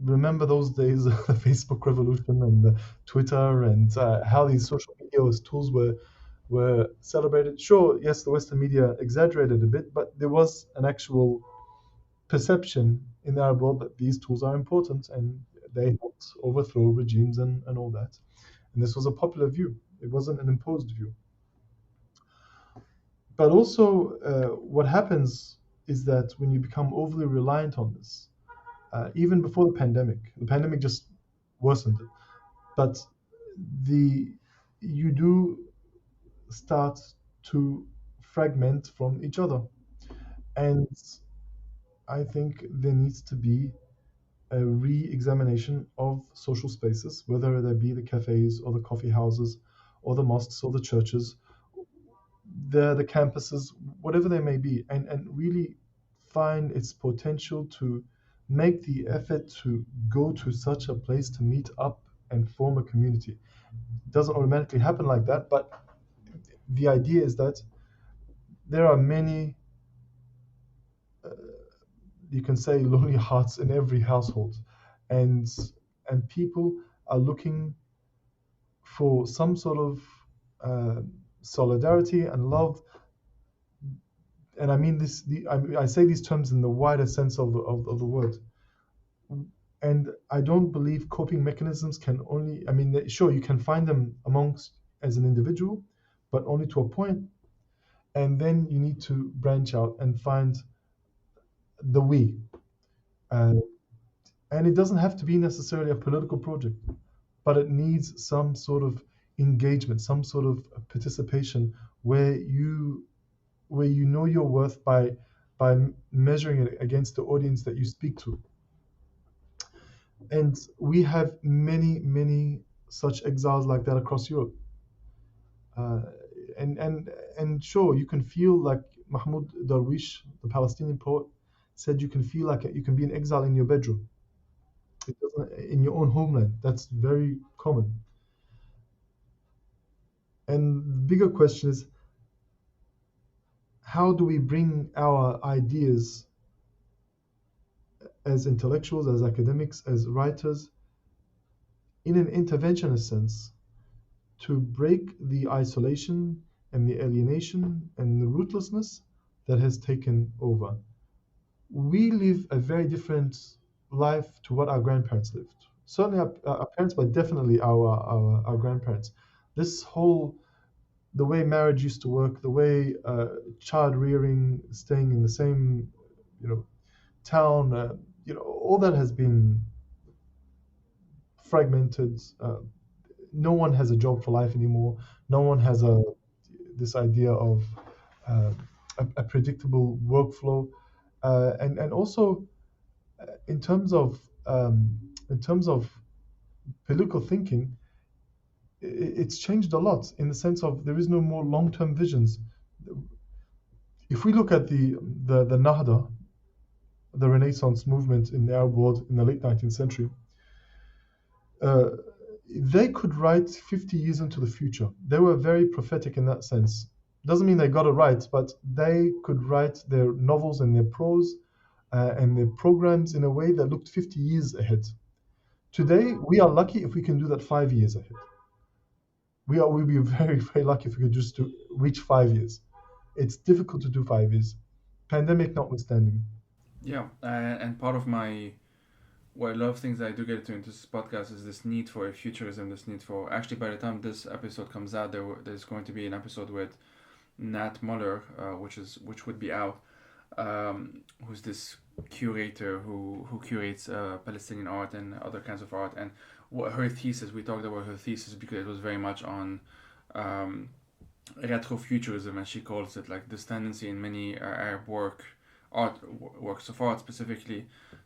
remember those days of the Facebook revolution and the Twitter, and how these social media tools were celebrated. Sure, yes, the Western media exaggerated a bit, but there was an actual perception in the Arab world that these tools are important, and they helped overthrow regimes and all that. And this was a popular view. It wasn't an imposed view. But also, what happens is that when you become overly reliant on this, even before the pandemic just worsened it. But the you do start to fragment from each other, and I think there needs to be a re-examination of social spaces, whether they be the cafes or the coffee houses or the mosques or the churches, the campuses, whatever they may be, and really find its potential to make the effort to go to such a place to meet up and form a community. It doesn't automatically happen like that, but the idea is that there are many, uh, you can say, lonely hearts in every household, and people are looking for some sort of uh, solidarity and love. And I mean this. I say these terms in the wider sense of the word. And I don't believe coping mechanisms can only. I mean, sure, you can find them amongst as an individual, but only to a point. And then you need to branch out and find the we. Uh, And it doesn't have to be necessarily a political project, but it needs some sort of engagement, some sort of participation where you know your worth by measuring it against the audience that you speak to. And we have many such exiles like that across Europe. Uh, and sure, you can feel like Mahmoud Darwish, the Palestinian poet, said you can feel like you can be an exile in your bedroom. It doesn't, in your own homeland. That's very common. And the bigger question is, how do we bring our ideas as intellectuals, as academics, as writers, in an interventionist sense, to break the isolation and the alienation and the rootlessness that has taken over? We live a very different life to what our grandparents lived. Certainly our parents, but definitely our grandparents. This whole the way marriage used to work, the way child rearing, staying in the same, town, all that has been fragmented. No one has a job for life anymore. No one has this idea of uh, a predictable workflow, and also in terms of um, in terms of political thinking, it's changed a lot in the sense of there is no more long-term visions. If we look at the Nahda, the Renaissance movement in the Arab world in the late 19th century, uh, they could write 50 years into the future. They were very prophetic in that sense. Doesn't mean they got it right, but they could write their novels and their prose and their programs in a way that looked 50 years ahead. Today, we are lucky if we can do that 5 years ahead. We'll be very lucky if we could just reach 5 years. It's difficult to do 5 years, pandemic notwithstanding. Yeah, and part of my what I love things that I do get into this podcast is this need for futurism, this need for actually by the time this episode comes out, there's going to be an episode with Nat Muller, which would be out, who's this curator who curates Palestinian art and other kinds of art, and what her thesis, we talked about her thesis because it was very much on retrofuturism, as she calls it, like this tendency in many Arab works of art specifically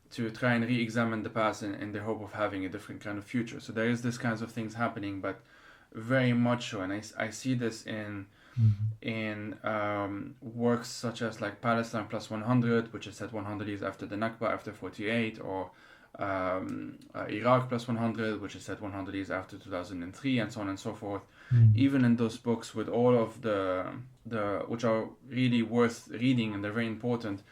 to try and re-examine the past in the hope of having a different kind of future. So there is this kinds of things happening, but very much so, and I see this in works such as like Palestine plus 100, which is set 100 years after the Nakba, after 48, or Iraq plus 100, which is set 100 years after 2003, and so on and so forth. Even in those books, with all of the which are really worth reading and they're very important,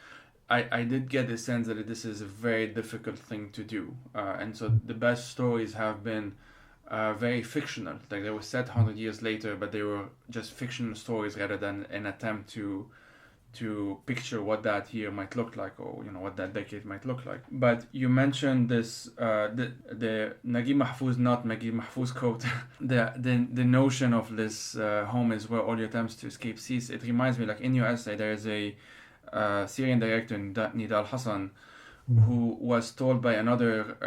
I did get the sense that this is a very difficult thing to do, and so the best stories have been very fictional. Like they were set 100 years later, but they were just fictional stories rather than an attempt to picture what that year might look like, or what that decade might look like. But you mentioned this the Naguib Mahfouz, not Naguib Mahfouz quote, the notion of this home is where all your attempts to escape cease. It reminds me, like in your essay, there is a Syrian director, Nidal Hassan, who was told by another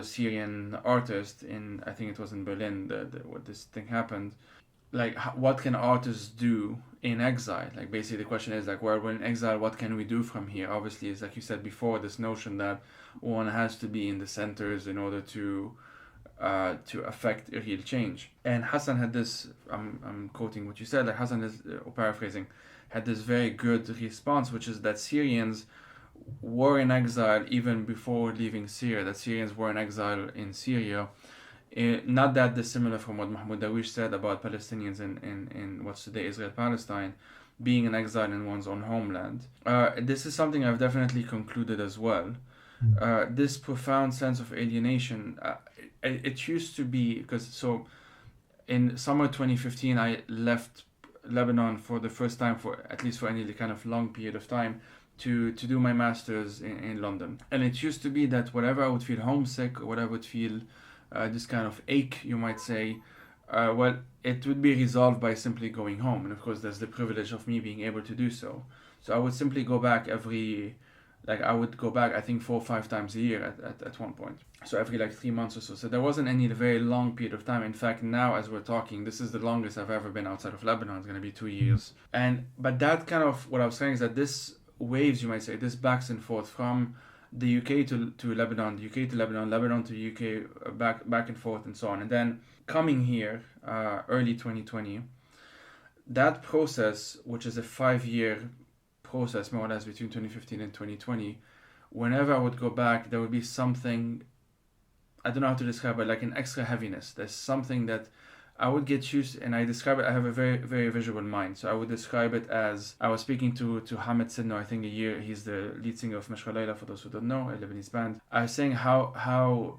Syrian artist in, I think it was in Berlin, what this thing happened. Like, what can artists do in exile? Like, basically the question is like, well, we're in exile, what can we do from here? Obviously, it's like you said before, this notion that one has to be in the centers in order to affect a real change. And Hassan had this, I'm quoting what you said, like Hassan is, or paraphrasing, had this very good response, which is that Syrians were in exile even before leaving Syria, that Syrians were in exile in Syria. Not that dissimilar from what Mahmoud Darwish said about Palestinians in what's today Israel Palestine, being in exile in one's own homeland. This is something I've definitely concluded as well. This profound sense of alienation, it used to be, because so in summer 2015 I left Lebanon for the first time, for at least for any kind of long period of time, to do my master's in London. And it used to be that whenever I would feel homesick, or whatever I would feel this kind of ache, you might say, well, it would be resolved by simply going home. And of course, there's the privilege of me being able to do so. So I would simply go back every Like I would go back, I think 4 or 5 times a year at one point. So every like 3 months or so. So there wasn't any very long period of time. In fact, now as we're talking, this is the longest I've ever been outside of Lebanon. It's going to be 2 years. And but that kind of what I was saying is that this waves, you might say, this backs and forth from the UK to Lebanon, the UK to Lebanon, Lebanon to UK, back and forth and so on. And then coming here, early 2020, that process, which is a 5 year process more or less between 2015 and 2020, whenever I would go back, there would be something, I don't know how to describe it, like an extra heaviness. There's something that I would get used, and I describe it, I have a very, very visual mind. So I would describe it as, I was speaking to Hamid Sidno, I think he's the lead singer of Mashra Layla, for those who don't know, a Lebanese band. I was saying how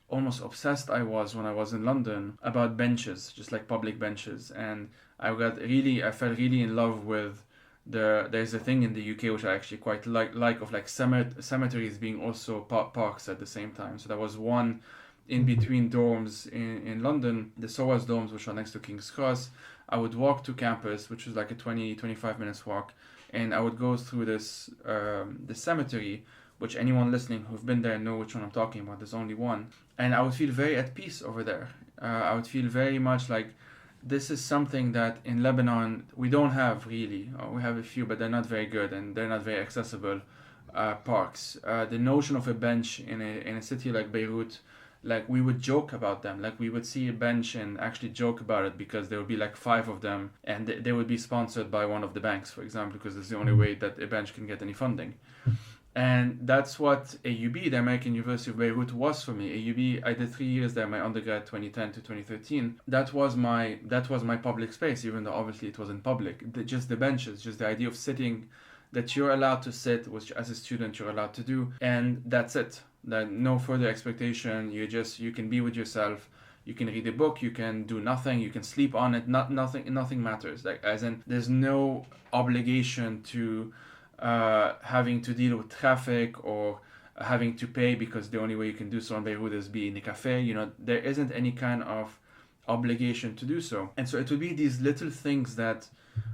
almost obsessed I was when I was in London about benches, just like public benches. And I felt really in love with there's a thing in the UK which I actually quite like of like cemeteries being also parks at the same time. So there was one in between dorms in London, the SOAS dorms, which are next to King's Cross. I would walk to campus, which was like a 25 minutes walk, and I would go through this cemetery, which anyone listening who've been there know which one I'm talking about. There's only one. And I would feel very at peace over there. I would feel very much like this is something that in Lebanon we don't have really. We have a few, but they're not very good and they're not very accessible parks. The notion of a bench in a city like Beirut, like we would joke about them. Like we would see a bench and actually joke about it because there would be like 5 of them and they would be sponsored by one of the banks, for example, because it's the only way that a bench can get any funding. And that's what AUB, the American University of Beirut, was for me. AUB, I did 3 years there, my undergrad 2010 to 2013. That was my public space, even though obviously it wasn't public. Just the benches, just the idea of sitting, that you're allowed to sit, which as a student you're allowed to do, and that's it. That no further expectation. You can be with yourself. You can read a book. You can do nothing. You can sleep on it. Nothing matters. Like as in, there's no obligation to having to deal with traffic or having to pay because the only way you can do so in Beirut is be in a cafe. There isn't any kind of obligation to do so. And so it would be these little things that,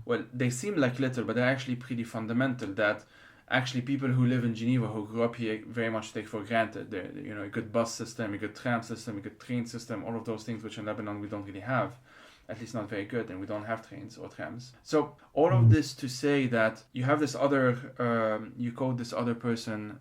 well, they seem like little, but they're actually pretty fundamental, that actually people who live in Geneva, who grew up here, very much take for granted. A good bus system, a good tram system, a good train system, all of those things which in Lebanon we don't really have. At least not very good, and we don't have trains or trams. So all of this to say that you have this other, you quote this other person,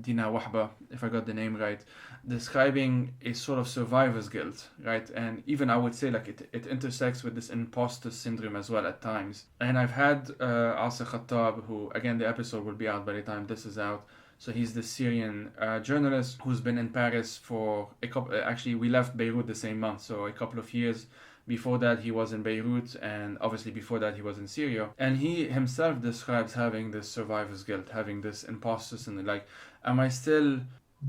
Dina Wahba, if I got the name right, describing a sort of survivor's guilt, right? And even I would say like it intersects with this impostor syndrome as well at times. And I've had Asa Khattab, who, again, the episode will be out by the time this is out. So he's the Syrian journalist who's been in Paris for a couple, actually we left Beirut the same month, so a couple of years. Before that, he was in Beirut, and obviously before that, he was in Syria. And he himself describes having this survivor's guilt, having this imposter syndrome. Like,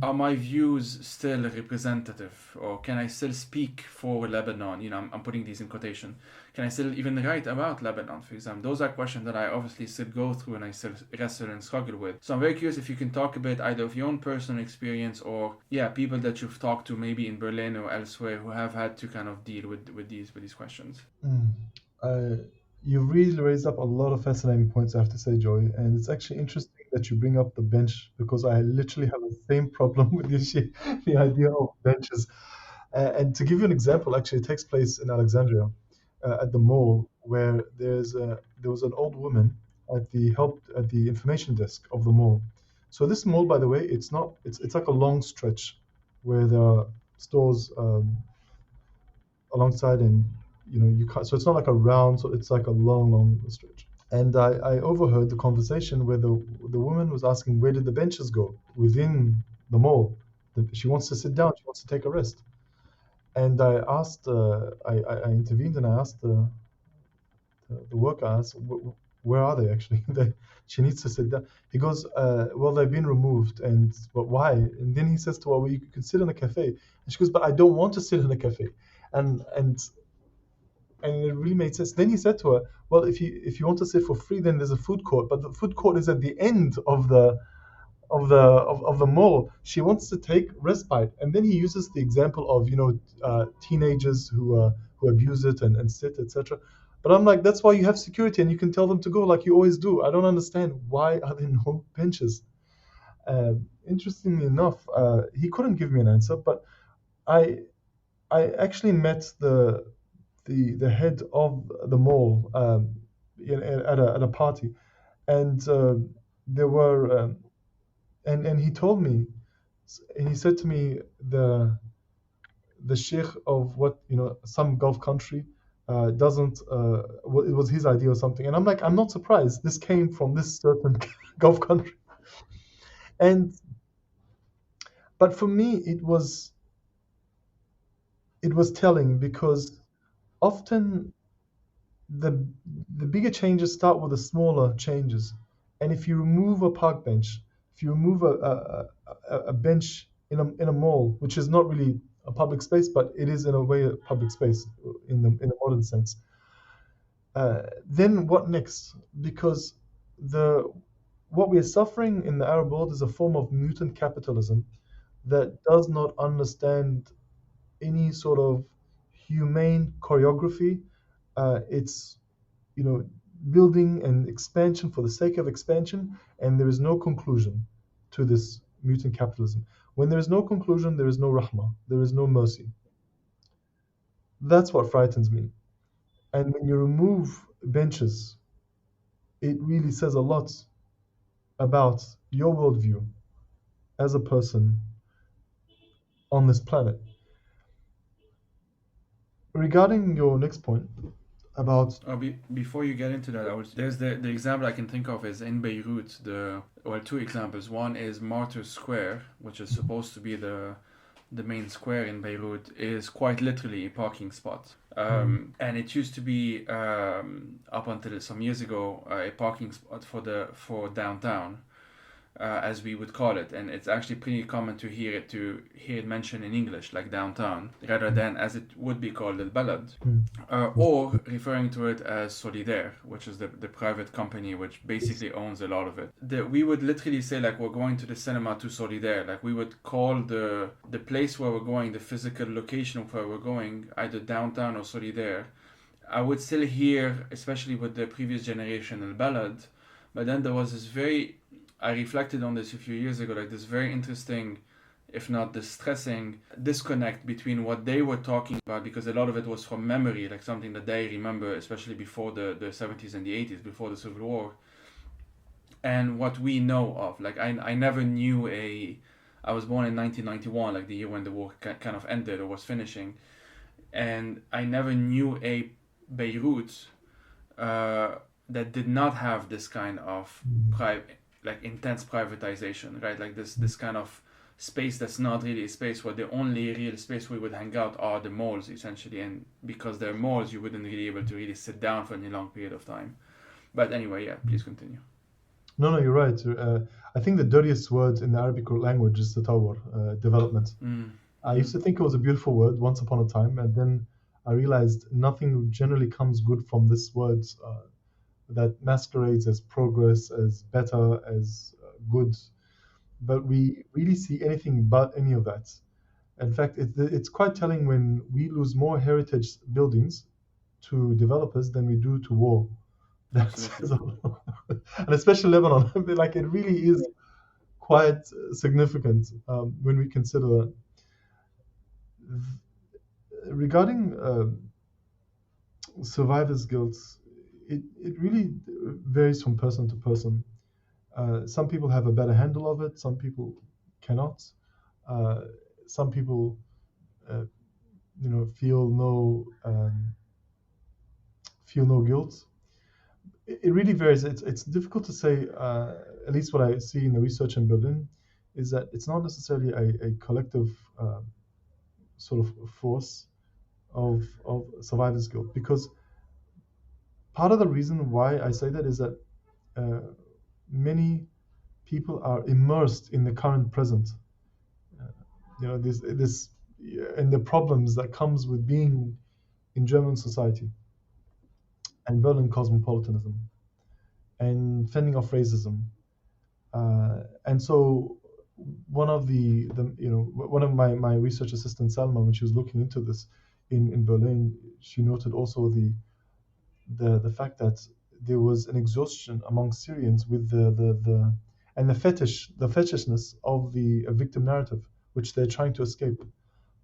are my views still representative? Or can I still speak for Lebanon? I'm putting these in quotation. Can I still even write about Lebanon, for example? Those are questions that I obviously still go through and I still wrestle and struggle with. So I'm very curious if you can talk a bit either of your own personal experience or, people that you've talked to maybe in Berlin or elsewhere who have had to kind of deal with these questions. You really raised up a lot of fascinating points, I have to say, Joey. And it's actually interesting that you bring up the bench because I literally have the same problem with the idea of benches. And to give you an example, actually, it takes place in Alexandria at the mall where there was an old woman at the information desk of the mall. So this mall, by the way, it's like a long stretch where there are stores alongside, and you can't, so it's not like a round, so it's like a long stretch. And I overheard the conversation where the woman was asking, where did the benches go within the mall? She wants to sit down, she wants to take a rest. And I asked, I intervened and I asked the worker, I asked, where are they actually? She needs to sit down. He goes, well, they've been removed. But why? And then he says to her, well, you could sit in a cafe. And she goes, but I don't want to sit in a cafe. And it really made sense. Then he said to her, well, if you want to sit for free, then there's a food court, but the food court is at the end of the mall. She wants to take respite. And then he uses the example of teenagers who abuse it and sit, etc. But I'm like, that's why you have security and you can tell them to go like you always do. I don't understand, why are there no benches? Interestingly enough, he couldn't give me an answer, but I I actually met the head of the mall at a party, and there were and he told me, and he said to me, the sheikh of what, some Gulf country doesn't it was his idea or something, and I'm like, I'm not surprised. This came from this certain Gulf country, and but for me it was telling because often the the bigger changes start with the smaller changes. And if you remove a park bench, if you remove a bench in a mall, which is not really a public space, but it is in a way a public space in the modern sense, then what next? Because the what we are suffering in the Arab world is a form of mutant capitalism that does not understand any sort of humane choreography. It's building and expansion for the sake of expansion, and there is no conclusion to this mutant capitalism. When there is no conclusion, there is no rahmah, there is no mercy. That's what frightens me. And when you remove benches, it really says a lot about your worldview as a person on this planet. Regarding your next point about Before you get into that, there's the example I can think of is in Beirut. Two examples. One is Martyrs Square, which is supposed to be the main square in Beirut, is quite literally a parking spot. And it used to be up until some years ago a parking spot for downtown, as we would call it, and it's actually pretty common to hear it mentioned in English, like downtown, rather than as it would be called al balad, or referring to it as Solidaire, which is the private company which basically owns a lot of it. We would literally say, like, we're going to the cinema to Solidaire. Like, we would call the place where we're going, the physical location of where we're going, either downtown or Solidaire. I would still hear, especially with the previous generation, al balad, but then there was this I reflected on this a few years ago, like this very interesting, if not distressing, disconnect between what they were talking about, because a lot of it was from memory, like something that they remember, especially before the 70s and the 80s, before the Civil War, and what we know of. Like, I never knew I was born in 1991, like the year when the war kind of ended or was finishing, and I never knew a Beirut that did not have this kind of intense privatization, right? Like this kind of space that's not really a space, where the only real space we would hang out are the malls, essentially, and because they're malls, you wouldn't really be able to really sit down for any long period of time. But anyway, yeah, please continue. No, you're right. I think the dirtiest word in the Arabic language is tatawur, development. I used to think it was a beautiful word once upon a time, and then I realized nothing generally comes good from this word that masquerades as progress, as better, as good. But we really see anything but any of that. In fact, it's quite telling when we lose more heritage buildings to developers than we do to war. That's and especially Lebanon. Like, it really is quite significant when we consider regarding survivor's guilt. It really varies from person to person. Some people have a better handle of it. Some people cannot. Some people, feel no guilt. It really varies. It's difficult to say. At least what I see in the research in Berlin is that it's not necessarily a collective sort of force of survivor's guilt, because part of the reason why I say that is that many people are immersed in the current present. This and the problems that comes with being in German society and Berlin cosmopolitanism and fending off racism. And so one of one of my research assistant, Salma, when she was looking into this in Berlin, she noted also the fact that there was an exhaustion among Syrians with the and the fetishness of the victim narrative, which they're trying to escape.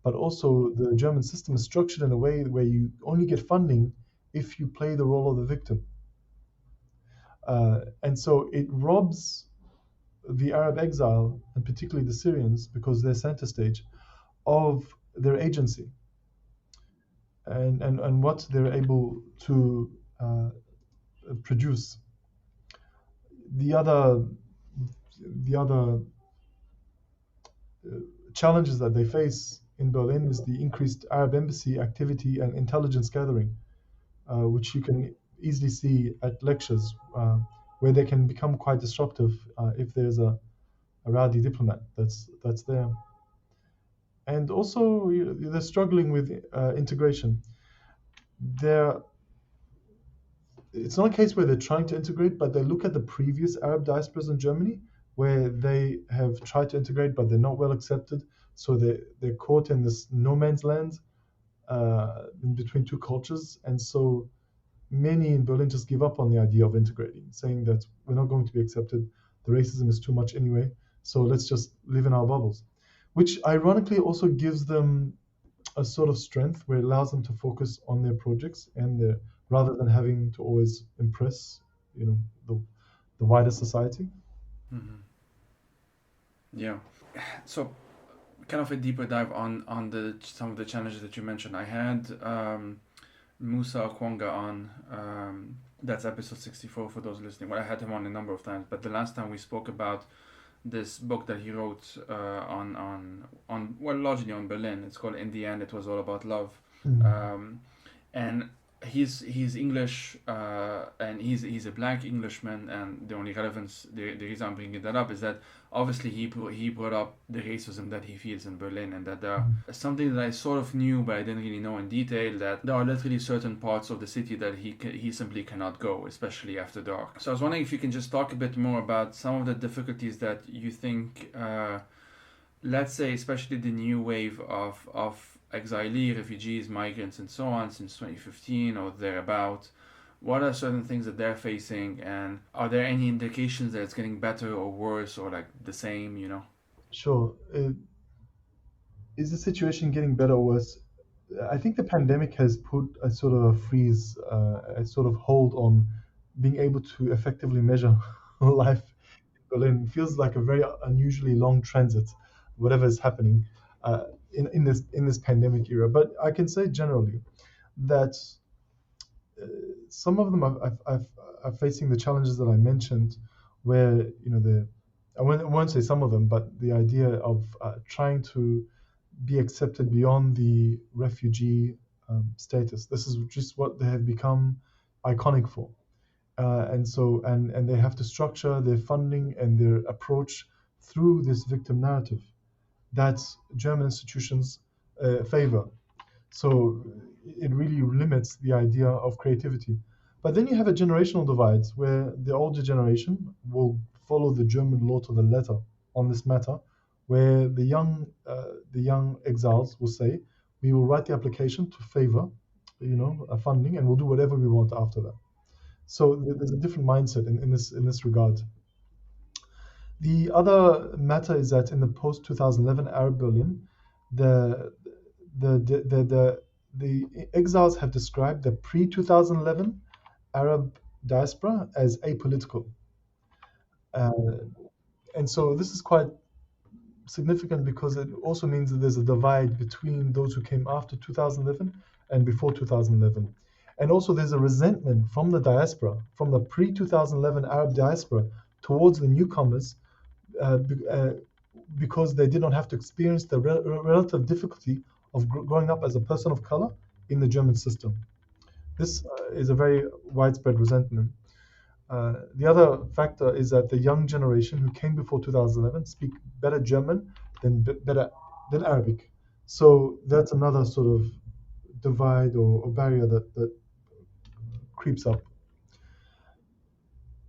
But also, the German system is structured in a way where you only get funding if you play the role of the victim. And so it robs the Arab exile, and particularly the Syrians, because they're center stage, of their agency and what they're able to produce. The other the other challenges that they face in Berlin is the increased Arab embassy activity and intelligence gathering, which you can easily see at lectures, where they can become quite disruptive if there's a rowdy diplomat that's there. And also, they're struggling with integration. They're It's not a case where they're trying to integrate, but they look at the previous Arab diasporas in Germany where they have tried to integrate, but they're not well accepted. So they're caught in this no man's land in between two cultures. And so many in Berlin just give up on the idea of integrating, saying that we're not going to be accepted. The racism is too much anyway. So let's just live in our bubbles, which ironically also gives them a sort of strength where it allows them to focus on their projects and their rather than having to always impress, the wider society. Hmm. Yeah. So, kind of a deeper dive on the some of the challenges that you mentioned. I had Musa Okwonga on. That's episode 64 for those listening. Well, I had him on a number of times, but the last time we spoke about this book that he wrote on well, largely on Berlin. It's called In the End It Was All About Love. And he's English, and he's a black Englishman, and the only relevance, the reason I'm bringing that up is that obviously he brought up the racism that he feels in Berlin, and that something that I sort of knew but I didn't really know in detail, that there are literally certain parts of the city that he simply cannot go, especially after dark. So I was wondering if you can just talk a bit more about some of the difficulties that you think, let's say especially the new wave of exilee, refugees, migrants, and so on since 2015 or thereabout. What are certain things that they're facing, and are there any indications that it's getting better or worse or like the same? Sure. Is the situation getting better or worse? I think the pandemic has put a sort of a freeze, a sort of hold on being able to effectively measure life in Berlin. It feels like a very unusually long transit, whatever is happening in this pandemic era. But I can say generally that some of them are facing the challenges that I mentioned, where I won't say some of them, but the idea of trying to be accepted beyond the refugee status. This is just what they have become iconic for, and they have to structure their funding and their approach through this victim narrative that German institutions favor. So it really limits the idea of creativity. But then you have a generational divide where the older generation will follow the German law to the letter on this matter, where the young exiles will say, we will write the application to favor, a funding, and we'll do whatever we want after that. So there's a different mindset in this regard. The other matter is that in the post 2011 Arab Berlin, the the exiles have described the pre 2011 Arab diaspora as apolitical, uh, and so this is quite significant because it also means that there's a divide between those who came after 2011 and before 2011. And also there's a resentment from the diaspora, from the pre-2011 Arab diaspora towards the newcomers uh, because they did not have to experience the relative difficulty of growing up as a person of color in the German system. This is a very widespread resentment. The other factor is that the young generation who came before 2011 speak better German than Arabic. So that's another sort of divide or barrier that creeps up.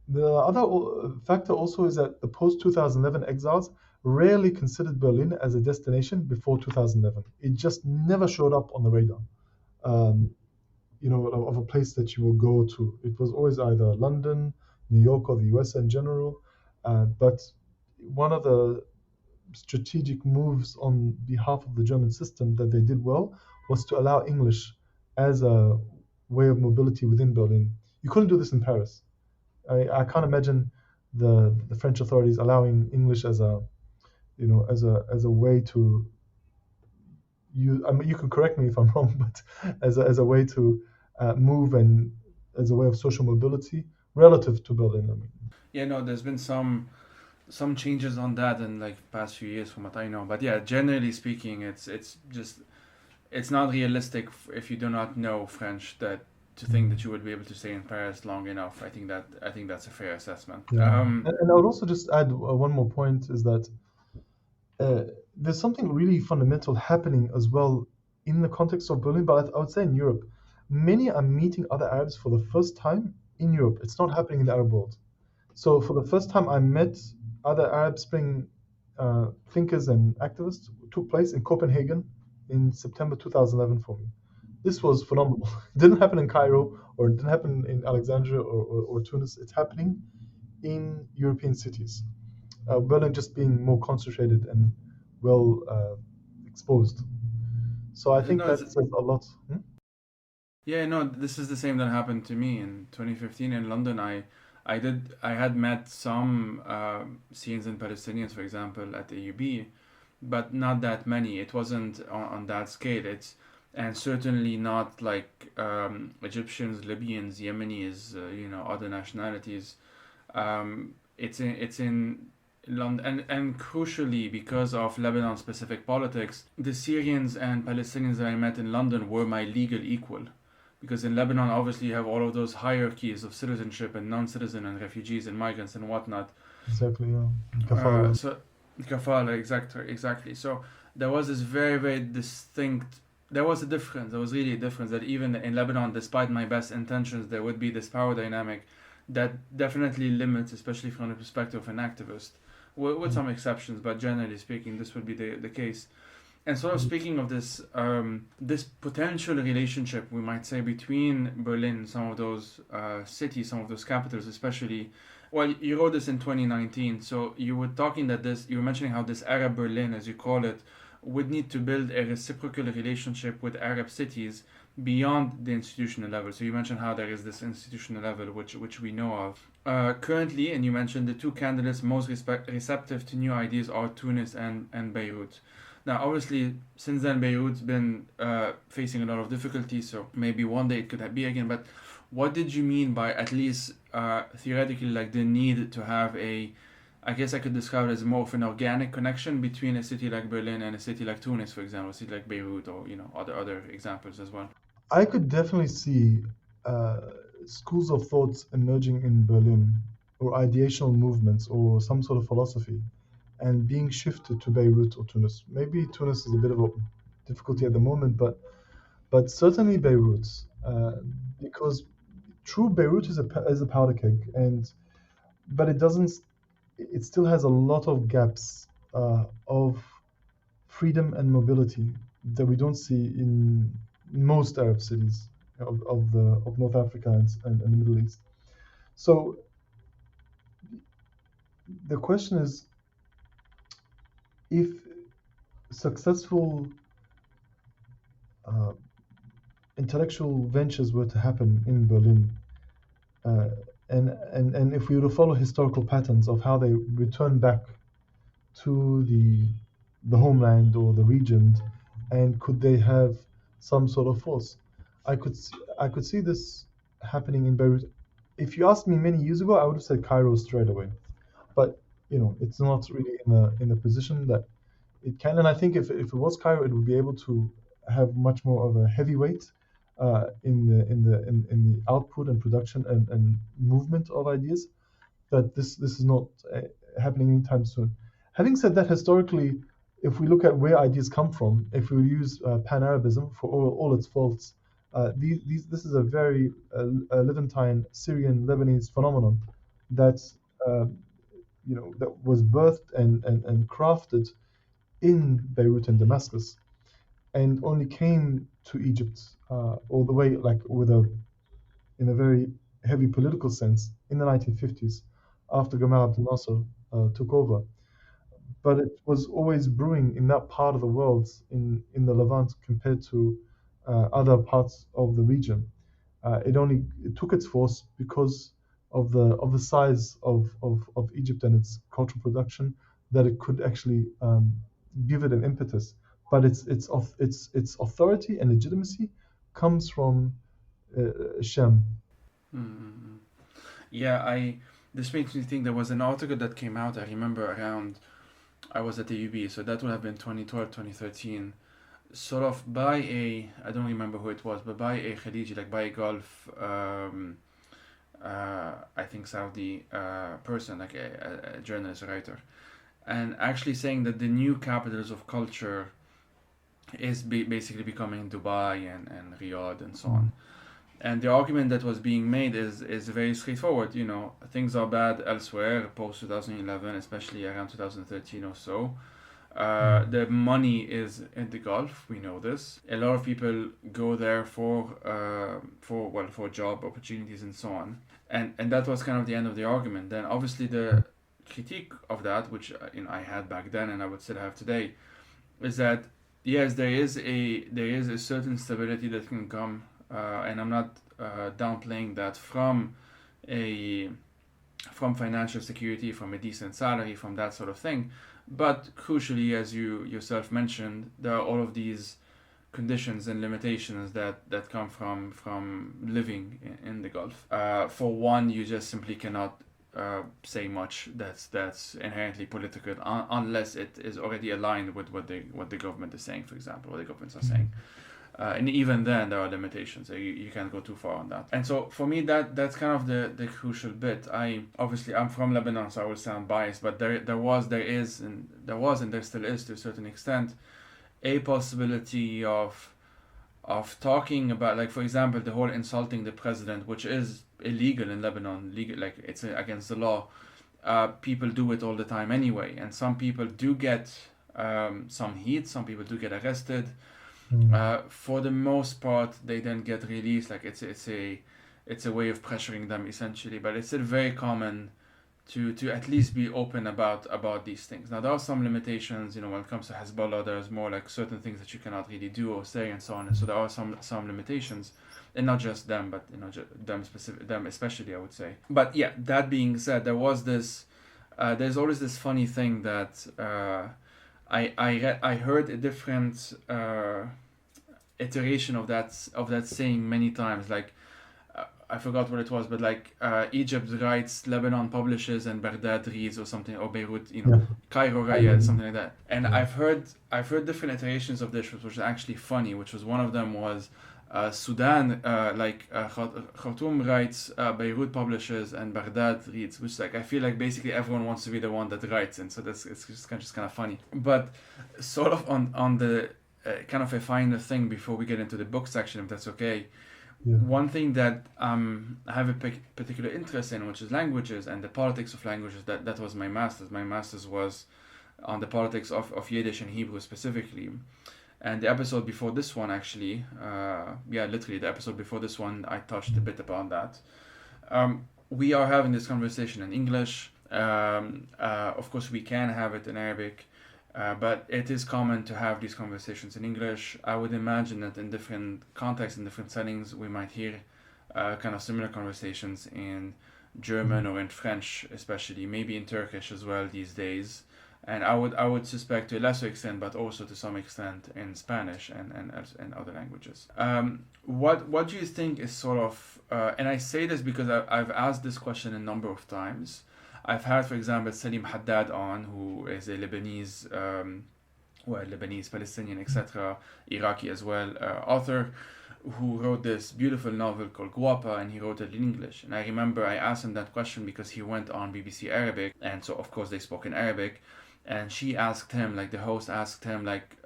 The other factor also is that the post 2011 exiles rarely considered Berlin as a destination before 2011. It just never showed up on the radar. Um, of a place that you will go to. It was always either London, New York, or the US in general. But one of the strategic moves on behalf of the German system that they did well was to allow English as a way of mobility within Berlin. You couldn't do this in Paris. I can't imagine the French authorities allowing English as a as a way to you. I mean, you can correct me if I'm wrong, but as a way to move and as a way of social mobility relative to Berlin. I mean, Yeah, no, there's been some changes on that in like past few years from what I know. But yeah, generally speaking, it's just it's not realistic if you do not know French that to think that you would be able to stay in Paris long enough. I think that's a fair assessment. yeah. And I would also just add one more point is that uh, there's something really fundamental happening as well in the context of Berlin, but I would say in Europe. Many are meeting other Arabs for the first time in Europe. It's not happening in the Arab world. So for the first time, I met other Arab Spring thinkers and activists. It took place in Copenhagen in September 2011 for me. This was phenomenal. It didn't happen in Cairo or it didn't happen in Alexandria or Tunis. It's happening in European cities. Berlin just being more concentrated and well exposed. So I think No, that it's says a lot. Hmm? Yeah, no, this is the same that happened to me in 2015 in London. I had met some Syrians and Palestinians, for example, at the AUB, but not that many. It wasn't on that scale. And certainly not like Egyptians, Libyans, Yemenis, other nationalities. It's in London, and crucially because of Lebanon specific politics, the Syrians and Palestinians that I met in London were my legal equal. Because in Lebanon, obviously, you have all of those hierarchies of citizenship and non-citizen and refugees and migrants and whatnot. Exactly. Yeah. Kafala. So kafala, exactly. So there was this very, very distinct. There was a difference. There was really a difference that even in Lebanon, despite my best intentions, there would be this power dynamic that definitely limits, especially from the perspective of an activist, with some exceptions. But generally speaking, this would be the case. And sort of speaking of this potential relationship, we might say, between Berlin and some of those cities, some of those capitals, especially. Well, you wrote this in 2019, so you were talking that you were mentioning how this Arab Berlin, as you call it, would need to build a reciprocal relationship with Arab cities beyond the institutional level. So you mentioned how there is this institutional level, which we know of. Currently, and you mentioned the two candidates most receptive to new ideas are Tunis and Beirut. Now, obviously, since then, Beirut's been facing a lot of difficulties, so maybe one day it could be again. But what did you mean by, at least theoretically, like the need to have I guess I could describe it as more of an organic connection between a city like Berlin and a city like Tunis, for example, a city like Beirut, or other examples as well. I could definitely see uh, schools of thoughts emerging in Berlin, or ideational movements, or some sort of philosophy, and being shifted to Beirut or Tunis. Maybe Tunis is a bit of a difficulty at the moment, but certainly Beirut, because true Beirut is a powder keg, but it doesn't. It still has a lot of gaps of freedom and mobility that we don't see in most Arab cities of North Africa and the Middle East. So the question is, if successful uh, intellectual ventures were to happen in Berlin, uh, and if we were to follow historical patterns of how they return back to the homeland or the region, and could they have some sort of force? I could see this happening in Beirut. If you asked me many years ago, I would have said Cairo straight away. But it's not really in a position that it can. And I think if it was Cairo, it would be able to have much more of a heavyweight in the output and production and movement of ideas. That this is not happening anytime soon. Having said that, historically, if we look at where ideas come from, if we use Pan-Arabism for all its faults, this is a very Levantine, Syrian, Lebanese phenomenon that uh, that was birthed and crafted in Beirut and Damascus, and only came to Egypt all the way, like in a very heavy political sense, in the 1950s, after Gamal Abdel Nasser took over. But it was always brewing in that part of the world, in the Levant, compared to other parts of the region. It took its force because of the size of Egypt and its cultural production, that it could actually give it an impetus. But its authority and legitimacy comes from Shem. Mm-hmm. Yeah, I. This makes me think there was an article that came out. I remember around. I was at the UB, so that would have been 2012, 2013. Sort of by a. I don't remember who it was, but by a Khaliji, like by a Gulf. I think Saudi person, like a journalist, a writer, and actually saying that the new capitals of culture is basically becoming Dubai and Riyadh and so on. And the argument that was being made is very straightforward. You know, things are bad elsewhere post 2011, especially around 2013 or so. The money is in the Gulf. We know this. A lot of people go there for job opportunities and so on. And that was kind of the end of the argument. Then obviously the critique of that, which I had back then and I would still have today, is that yes, there is a certain stability that can come, and I'm not downplaying that from financial security, from a decent salary, from that sort of thing. But crucially, as you yourself mentioned, there are all of these conditions and limitations that come from living in the Gulf. For one, you just simply cannot say much that's inherently political unless it is already aligned with what the government is saying, for example, what the governments are saying. And even then, there are limitations. You can't go too far on that. And so, for me, that's kind of the crucial bit. I'm from Lebanon, so I will sound biased, but there was and there still is to a certain extent a possibility of talking about, like, for example, the whole insulting the president, which is illegal in Lebanon, like it's against the law. People do it all the time anyway, and some people do get some heat. Some people do get arrested. For the most part, they then get released. Like it's a way of pressuring them essentially, but it's still very common to at least be open about these things. Now there are some limitations, when it comes to Hezbollah. There's more like certain things that you cannot really do or say and so on. And so there are some limitations, and not just them, but them especially, I would say. But yeah, that being said, there was this. There's always this funny thing that I heard a different iteration of that saying many times. Like I forgot what it was, but like Egypt writes, Lebanon publishes, and Baghdad reads, or something, or Beirut, Cairo writes, something like that. And I've heard different iterations of this, which was actually funny. Which was, one of them was Sudan, Khartoum writes, Beirut publishes, and Baghdad reads. Which, like, I feel like basically everyone wants to be the one that writes, and so it's just kind of funny. But sort of on the kind of a final thing before we get into the book section, if that's okay. Yeah. One thing that I have a particular interest in, which is languages and the politics of languages. That was my master's. My master's was on the politics of Yiddish and Hebrew specifically. And the episode before this one, actually, literally the episode before this one, I touched a bit about that. We are having this conversation in English. Of course, we can have it in Arabic. But it is common to have these conversations in English. I would imagine that in different contexts, in different settings, we might hear kind of similar conversations in German or in French, especially, maybe in Turkish as well these days. And I would suspect to a lesser extent, but also to some extent in Spanish and other languages. What do you think is sort of, and I say this because I've asked this question a number of times. I've had, for example, Salim Haddad on, who is a Lebanese, Palestinian, etc., Iraqi as well, author, who wrote this beautiful novel called Guapa, and he wrote it in English. And I remember I asked him that question because he went on BBC Arabic, and so of course they spoke in Arabic. And she asked him, like the host asked him, like,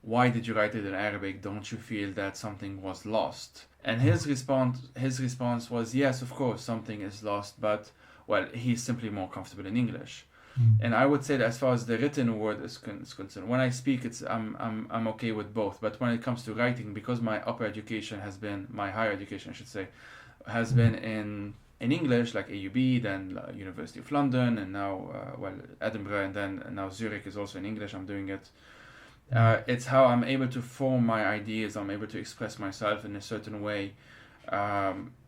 why did you write it in Arabic? Don't you feel that something was lost? And his response was, yes, of course, something is lost, but well, he's simply more comfortable in English. And I would say that as far as the written word is concerned, when I speak, I'm okay with both. But when it comes to writing, because my higher education, I should say, has been in in English, like AUB, then University of London, and now, Edinburgh, and then now Zurich is also in English. I'm doing it. It's how I'm able to form my ideas. I'm able to express myself in a certain way,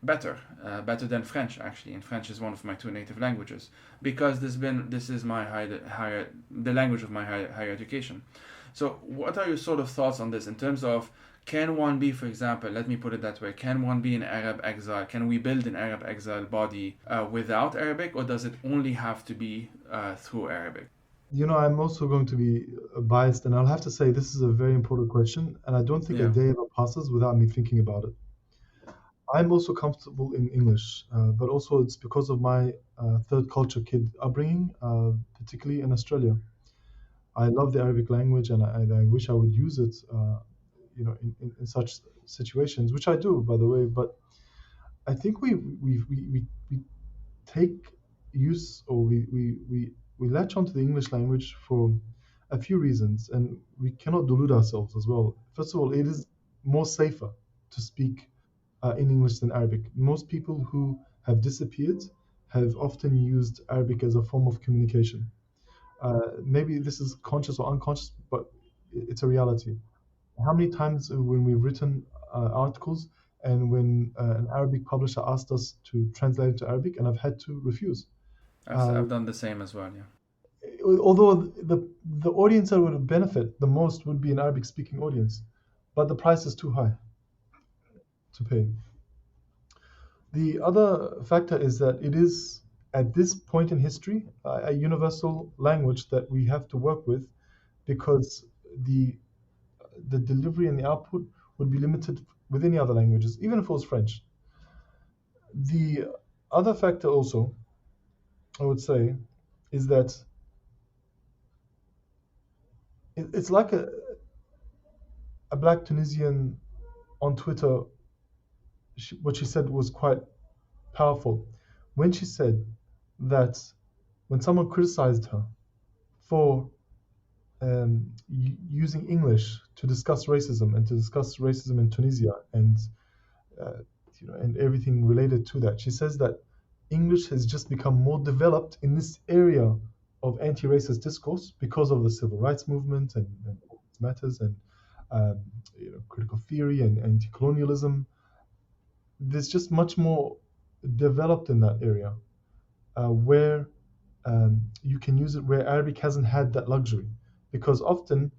better than French actually. And French is one of my two native languages because this is my higher the language of my higher education. So, what are your sort of thoughts on this in terms of, can one be, for example, let me put it that way, can one be an Arab exile? Can we build an Arab exile body without Arabic, or does it only have to be through Arabic? I'm also going to be biased, and I'll have to say this is a very important question, and I don't think a Yeah, day ever passes without me thinking about it. I'm also comfortable in English, but also it's because of my third culture kid upbringing, particularly in Australia. I love the Arabic language, and I wish I would use it, in such situations, which I do, by the way. But I think we take use or we latch onto the English language for a few reasons, and we cannot delude ourselves as well. First of all, it is more safer to speak in English than Arabic. Most people who have disappeared have often used Arabic as a form of communication. Maybe this is conscious or unconscious, but it's a reality. How many times when we've written articles and when an Arabic publisher asked us to translate it to Arabic, and I've had to refuse. Uh, I've done the same as well. Yeah. Although the audience that would benefit the most would be an Arabic speaking audience, but the price is too high to pay. The other factor is that it is, at this point in history, a universal language that we have to work with because the the delivery and the output would be limited with any other languages, even if it was French. The other factor also, I would say, is that it's like a black Tunisian on Twitter. What she said was quite powerful when she said that when someone criticized her for using English to discuss racism and to discuss racism in Tunisia uh, and everything related to that. She says that English has just become more developed in this area of anti-racist discourse because of the civil rights movement and all these matters and um, critical theory and anti-colonialism. There's just much more developed in that area where you can use it where Arabic hasn't had that luxury, because often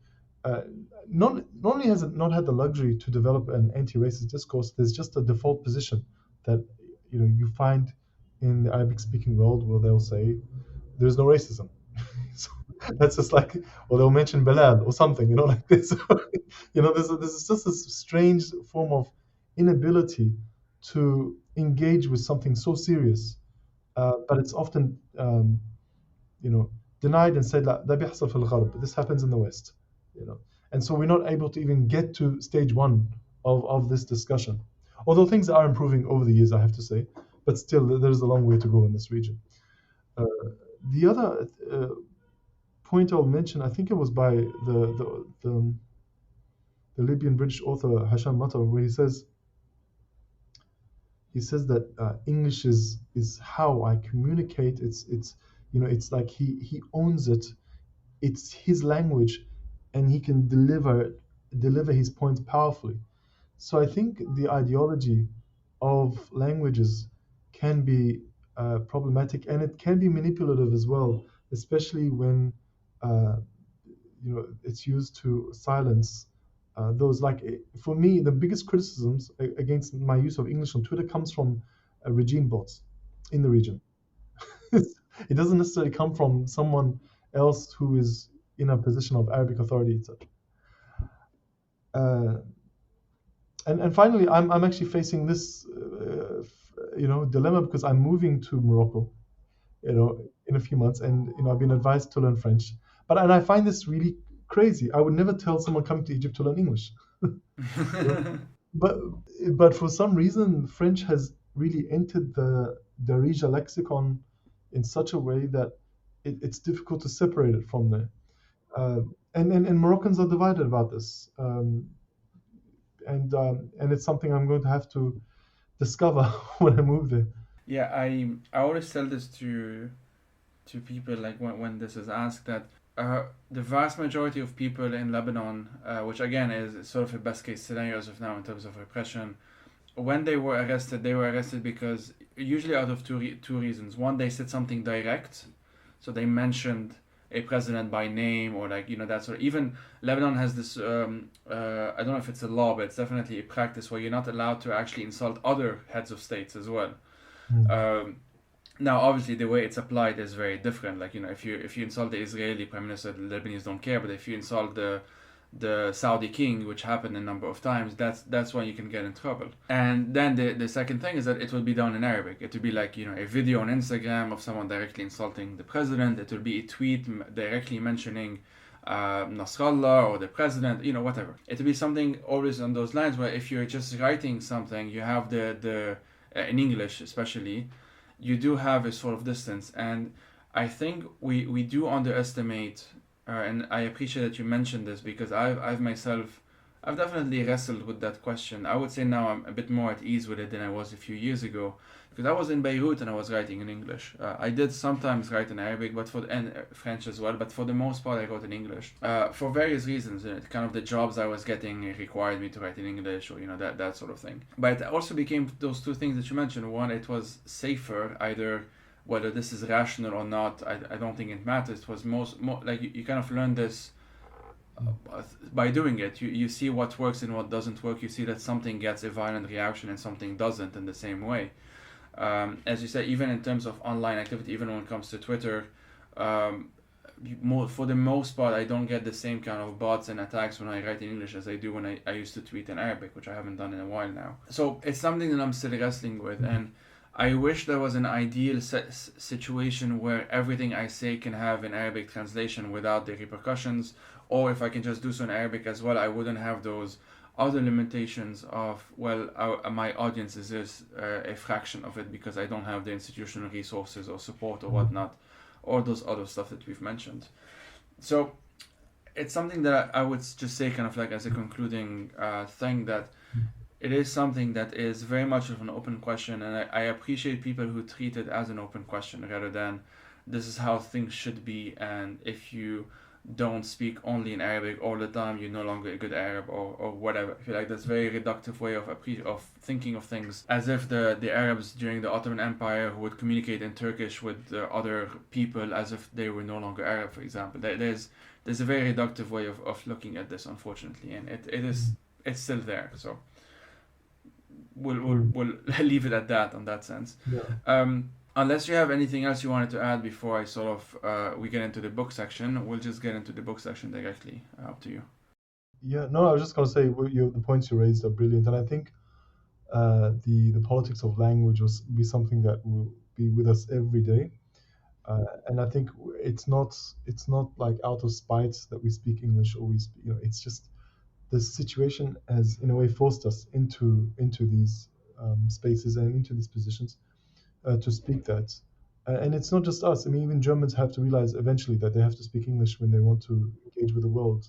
uh, not only has it not had the luxury to develop an anti-racist discourse, there's just a default position that you find in the Arabic-speaking world where they'll say there's no racism. So that's just like, or they'll mention Bilal or something, like this. There's just this strange form of inability to engage with something so serious, but it's often you know, denied and said that بيحصل في الغرب. This happens in the West, and so we're not able to even get to stage one of this discussion. Although things are improving over the years, I have to say, but still there's a long way to go in this region. Uh, the other point I'll mention, I think it was by the Libyan British author Hasham Matar, where he says that English is how I communicate. It's like he owns it. It's his language, and he can deliver his points powerfully. So I think the ideology of languages can be problematic, and it can be manipulative as well, especially when uh, it's used to silence those. Like for me, the biggest criticisms against my use of English on Twitter comes from regime bots in the region. It doesn't necessarily come from someone else who is in a position of Arabic authority, etc. Uh, and finally, I'm actually facing this dilemma because I'm moving to Morocco, in a few months, and I've been advised to learn French, and I find this really crazy. I would never tell someone coming to Egypt to learn English. but but for some reason, French has really entered the Darija lexicon in such a way that it's difficult to separate it from there. And Moroccans are divided about this, and it's something I'm going to have to discover when I move there. Yeah, I always tell this to people like when this is asked that the vast majority of people in Lebanon, which again is sort of a best case scenario as of now in terms of repression, when they were arrested because usually out of two reasons. One, they said something direct, so they mentioned a president by name or like that sort of. Even Lebanon has this. I don't know if it's a law, but it's definitely a practice where you're not allowed to actually insult other heads of states as well. Mm. Um, Now, obviously, the way it's applied is very different. Like if you insult the Israeli prime minister, the Lebanese don't care. But if you insult the Saudi king, which happened a number of times, that's when you can get in trouble. And then the second thing is that it will be done in Arabic. It will be like a video on Instagram of someone directly insulting the president. It will be a tweet directly mentioning Nasrallah or the president. Whatever. It will be something always on those lines where if you're just writing something, you have the in English especially, you do have a sort of distance. And I think we do underestimate, and I appreciate that you mentioned this because I've definitely wrestled with that question. I would say now I'm a bit more at ease with it than I was a few years ago because I was in Beirut and I was writing in English. I did sometimes write in Arabic, and French as well, but for the most part I wrote in English for various reasons. Kind of the jobs I was getting required me to write in English, or that sort of thing. But it also became those two things that you mentioned. One, it was safer, either whether this is rational or not. I don't think it matters. It was like you kind of learn this by doing it. You see what works and what doesn't work. You see that something gets a violent reaction and something doesn't in the same way. As you said, even in terms of online activity, even when it comes to Twitter, for the most part, I don't get the same kind of bots and attacks when I write in English as I do when I used to tweet in Arabic, which I haven't done in a while now. So it's something that I'm still wrestling with, and I wish there was an ideal situation where everything I say can have an Arabic translation without the repercussions, or if I can just do so in Arabic as well, I wouldn't have those other limitations of, well, my audience is just a fraction of it because I don't have the institutional resources or support or whatnot, or those other stuff that we've mentioned. So it's something that I would just say kind of like as a concluding thing, that it is something that is very much of an open question, and I appreciate people who treat it as an open question rather than this is how things should be, and if you don't speak only in Arabic all the time, you're no longer a good Arab, or whatever. I feel like that's a very reductive way of thinking of things, as if the Arabs during the Ottoman Empire who would communicate in Turkish with other people as if they were no longer Arab, for example. There's a very reductive way of looking at this, unfortunately, and it's still there. So we'll leave it at that on that sense. Yeah. Unless you have anything else you wanted to add before I sort of we get into the book section, we'll just get into the book section directly. Up to you. Yeah, no, I was just going to say the points you raised are brilliant, and I think the politics of language will be something that will be with us every day. And I think it's not like out of spite that we speak English, or we speak, it's just the situation has in a way forced us into these spaces and into these positions to speak that. And it's not just us. I mean, even Germans have to realize eventually that they have to speak English when they want to engage with the world.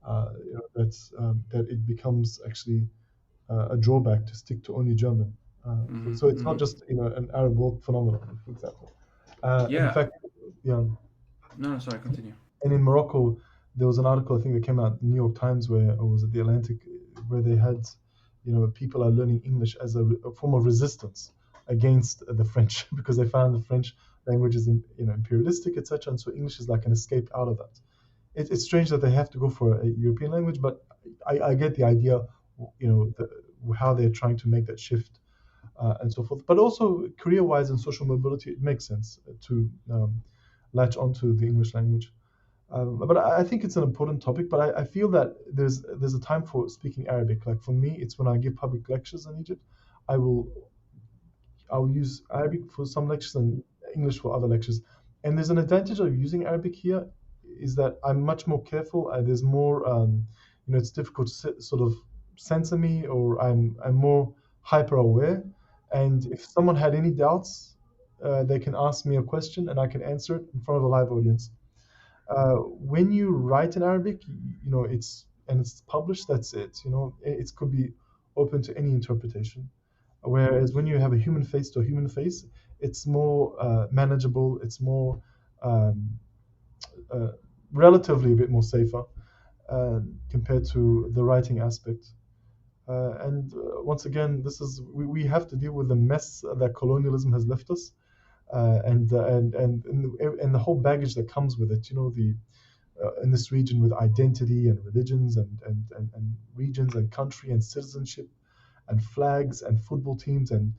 That it becomes actually a drawback to stick to only German. So it's not just an Arab world phenomenon, for example. In Yeah. fact, yeah. No, sorry, continue. And in Morocco, there was an article I think that came out in the New York Times, or was it the Atlantic, where they had, people are learning English as a form of resistance against the French because they found the French language is imperialistic, etc. And so English is like an escape out of that. It's strange that they have to go for a European language, but I get the idea, how they're trying to make that shift and so forth. But also career-wise and social mobility, it makes sense to latch onto the English language. But I think it's an important topic. But I feel that there's a time for speaking Arabic. Like for me, it's when I give public lectures in Egypt. I will I'll use Arabic for some lectures and English for other lectures. And there's an advantage of using Arabic here is that I'm much more careful. There's more, it's difficult to sort of censor me, or I'm more hyper aware. And if someone had any doubts, they can ask me a question and I can answer it in front of a live audience. When you write in Arabic, it's published. That's it. It could be open to any interpretation. Whereas when you have a human face to a human face, it's more manageable. It's more um, uh, relatively a bit more safer uh, compared to the writing aspect. And once again, we have to deal with the mess that colonialism has left us, and the whole baggage that comes with it. You know, the in this region with identity and religions and regions and country and citizenship and flags and football teams and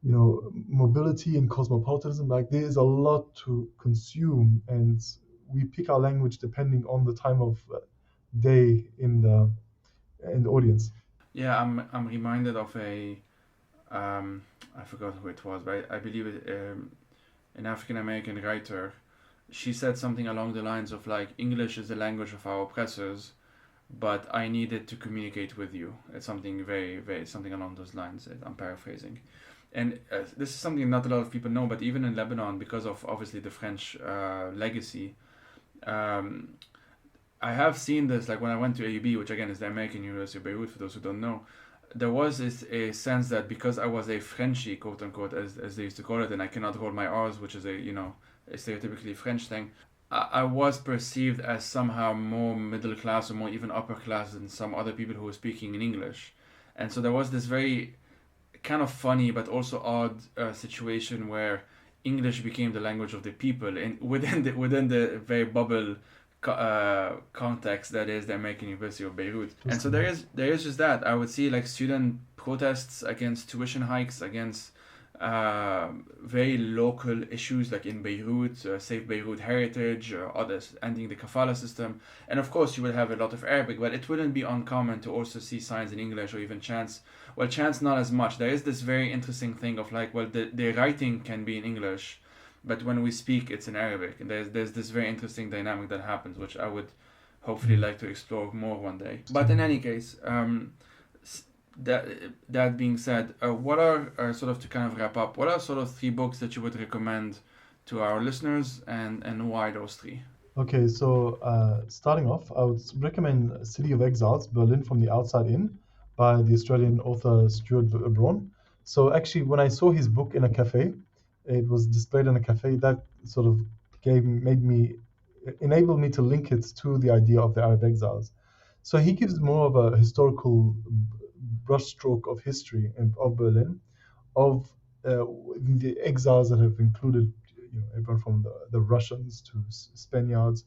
mobility and cosmopolitanism. Like there is a lot to consume, and we pick our language depending on the time of day in the audience. Yeah, I'm reminded of a I forgot who it was, but I believe an African American writer. She said something along the lines of like English is the language of our oppressors, but I needed to communicate with you. It's something very something along those lines. I'm paraphrasing, and this is something not a lot of people know. But even in Lebanon, because of obviously the French legacy, um, I have seen this. Like when I went to AUB, which again is the American University of Beirut, for those who don't know, there was a sense that because I was a Frenchie, quote unquote, as they used to call it, and I cannot roll my R's, which is a stereotypically French thing. I was perceived as somehow more middle class or more even upper class than some other people who were speaking in English, and so there was this very kind of funny but also odd situation where English became the language of the people, and within the very bubble context that is the American University of Beirut. And so there is just that. I would see like student protests against tuition hikes, against very local issues like in Beirut, Save Beirut Heritage, or others, ending the kafala system. And of course, you will have a lot of Arabic, but it wouldn't be uncommon to also see signs in English or even chants. Well, chants not as much. There is this very interesting thing of like, well, the writing can be in English, but when we speak, it's in Arabic. And there's this very interesting dynamic that happens, which I would hopefully like to explore more one day. But in any case, that that being said, what are sort of to kind of wrap up? What are sort of three books that you would recommend to our listeners, and why those three? Okay, so starting off, I would recommend City of Exiles, Berlin from the Outside In, by the Australian author Stuart Braun. So actually, when I saw his book in a cafe, it was displayed in a cafe, that sort of enabled me to link it to the idea of the Arab exiles. So he gives more of a historical brushstroke of history of Berlin, of the exiles that have included everyone from the Russians to Spaniards,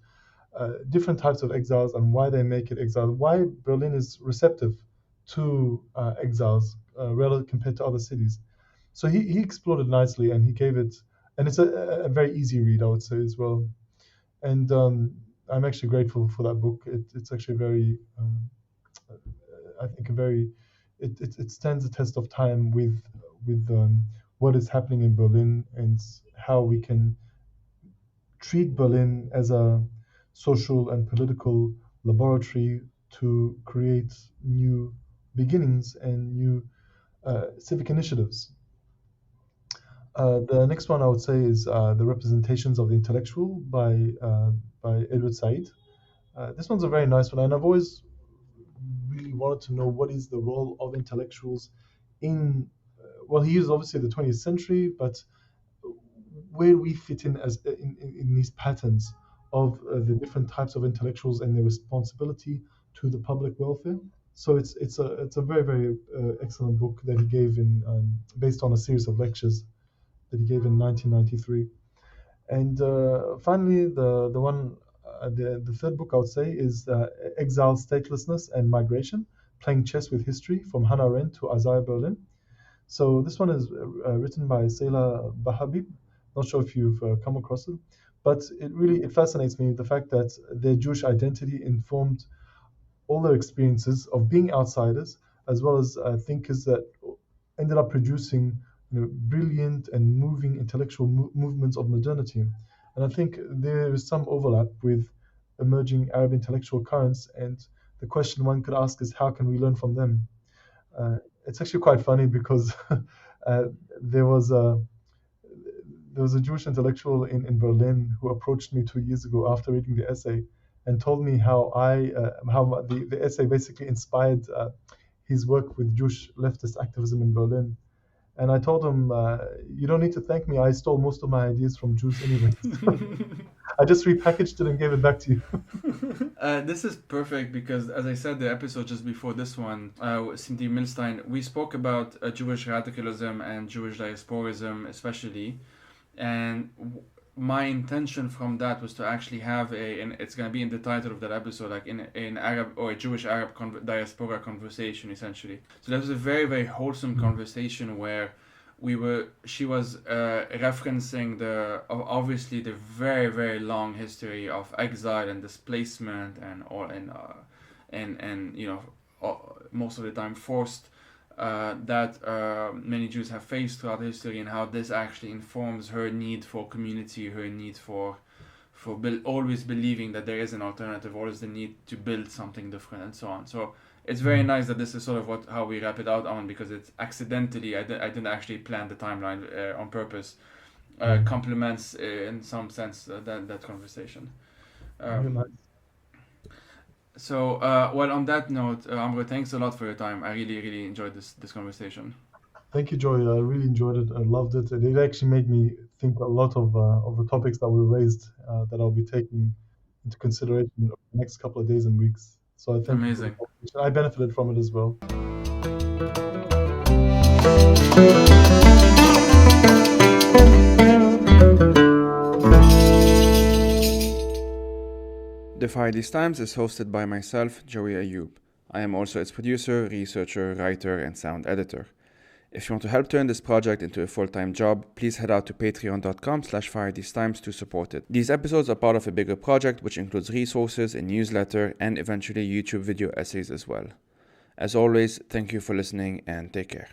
different types of exiles and why they make it exile, why Berlin is receptive to exiles relative compared to other cities. So he explored it nicely, and he gave it, and it's a very easy read, I would say, as well. And I'm actually grateful for that book. It's actually very, I think, a very, it stands the test of time with what is happening in Berlin and how we can treat Berlin as a social and political laboratory to create new beginnings and new civic initiatives. The next one I would say is The Representations of the Intellectual by Edward Said. This one's a very nice one, and I've always really wanted to know what is the role of intellectuals in, well, he is obviously the 20th century, but where we fit in as in these patterns of the different types of intellectuals and their responsibility to the public welfare. So it's a very excellent book that he gave in based on a series of lectures that he gave in 1993. And finally, the third book I would say is Exile, Statelessness, and Migration: Playing Chess with History, from Hannah Arendt to Isaiah Berlin. So this one is written by Sela Bahabib. Not sure if you've come across it, but it fascinates me the fact that their Jewish identity informed all their experiences of being outsiders, as well as thinkers that ended up producing brilliant and moving intellectual movements of modernity. And I think there is some overlap with emerging Arab intellectual currents. And the question one could ask is, how can we learn from them? It's actually quite funny because uh, there was a there was a Jewish intellectual in Berlin who approached me 2 years ago after reading the essay and told me how the essay basically inspired his work with Jewish leftist activism in Berlin. And I told him, you don't need to thank me. I stole most of my ideas from Jews anyway. I just repackaged it and gave it back to you. This is perfect because, as I said, the episode just before this one, Cindy Milstein, we spoke about Jewish radicalism and Jewish diasporism especially. And my intention from that was to actually have and it's going to be in the title of that episode, like in Arab or a Jewish Arab diaspora conversation, essentially. So that was a very, very wholesome conversation where she was referencing obviously the very, very long history of exile and displacement and most of the time forced that many Jews have faced throughout history, and how this actually informs her need for community, her need for always believing that there is an alternative, always the need to build something different, and so on. So it's very nice that this is sort of how we wrap it out on, because it's accidentally, I didn't actually plan the timeline on purpose, complements in some sense that conversation. So, well, on that note, Amro, thanks a lot for your time. I really, really enjoyed this conversation. Thank you, Joey. I really enjoyed it. I loved it. And it actually made me think a lot of the topics that were raised that I'll be taking into consideration over the next couple of days and weeks. So I thank Amazing. you. I benefited from it as well. The Freie Times is hosted by myself, Joey Ayoub. I am also its producer, researcher, writer, and sound editor. If you want to help turn this project into a full-time job, please head out to patreon.com/FreiDiesTimes to support it. These episodes are part of a bigger project which includes resources, a newsletter, and eventually YouTube video essays as well. As always, thank you for listening and take care.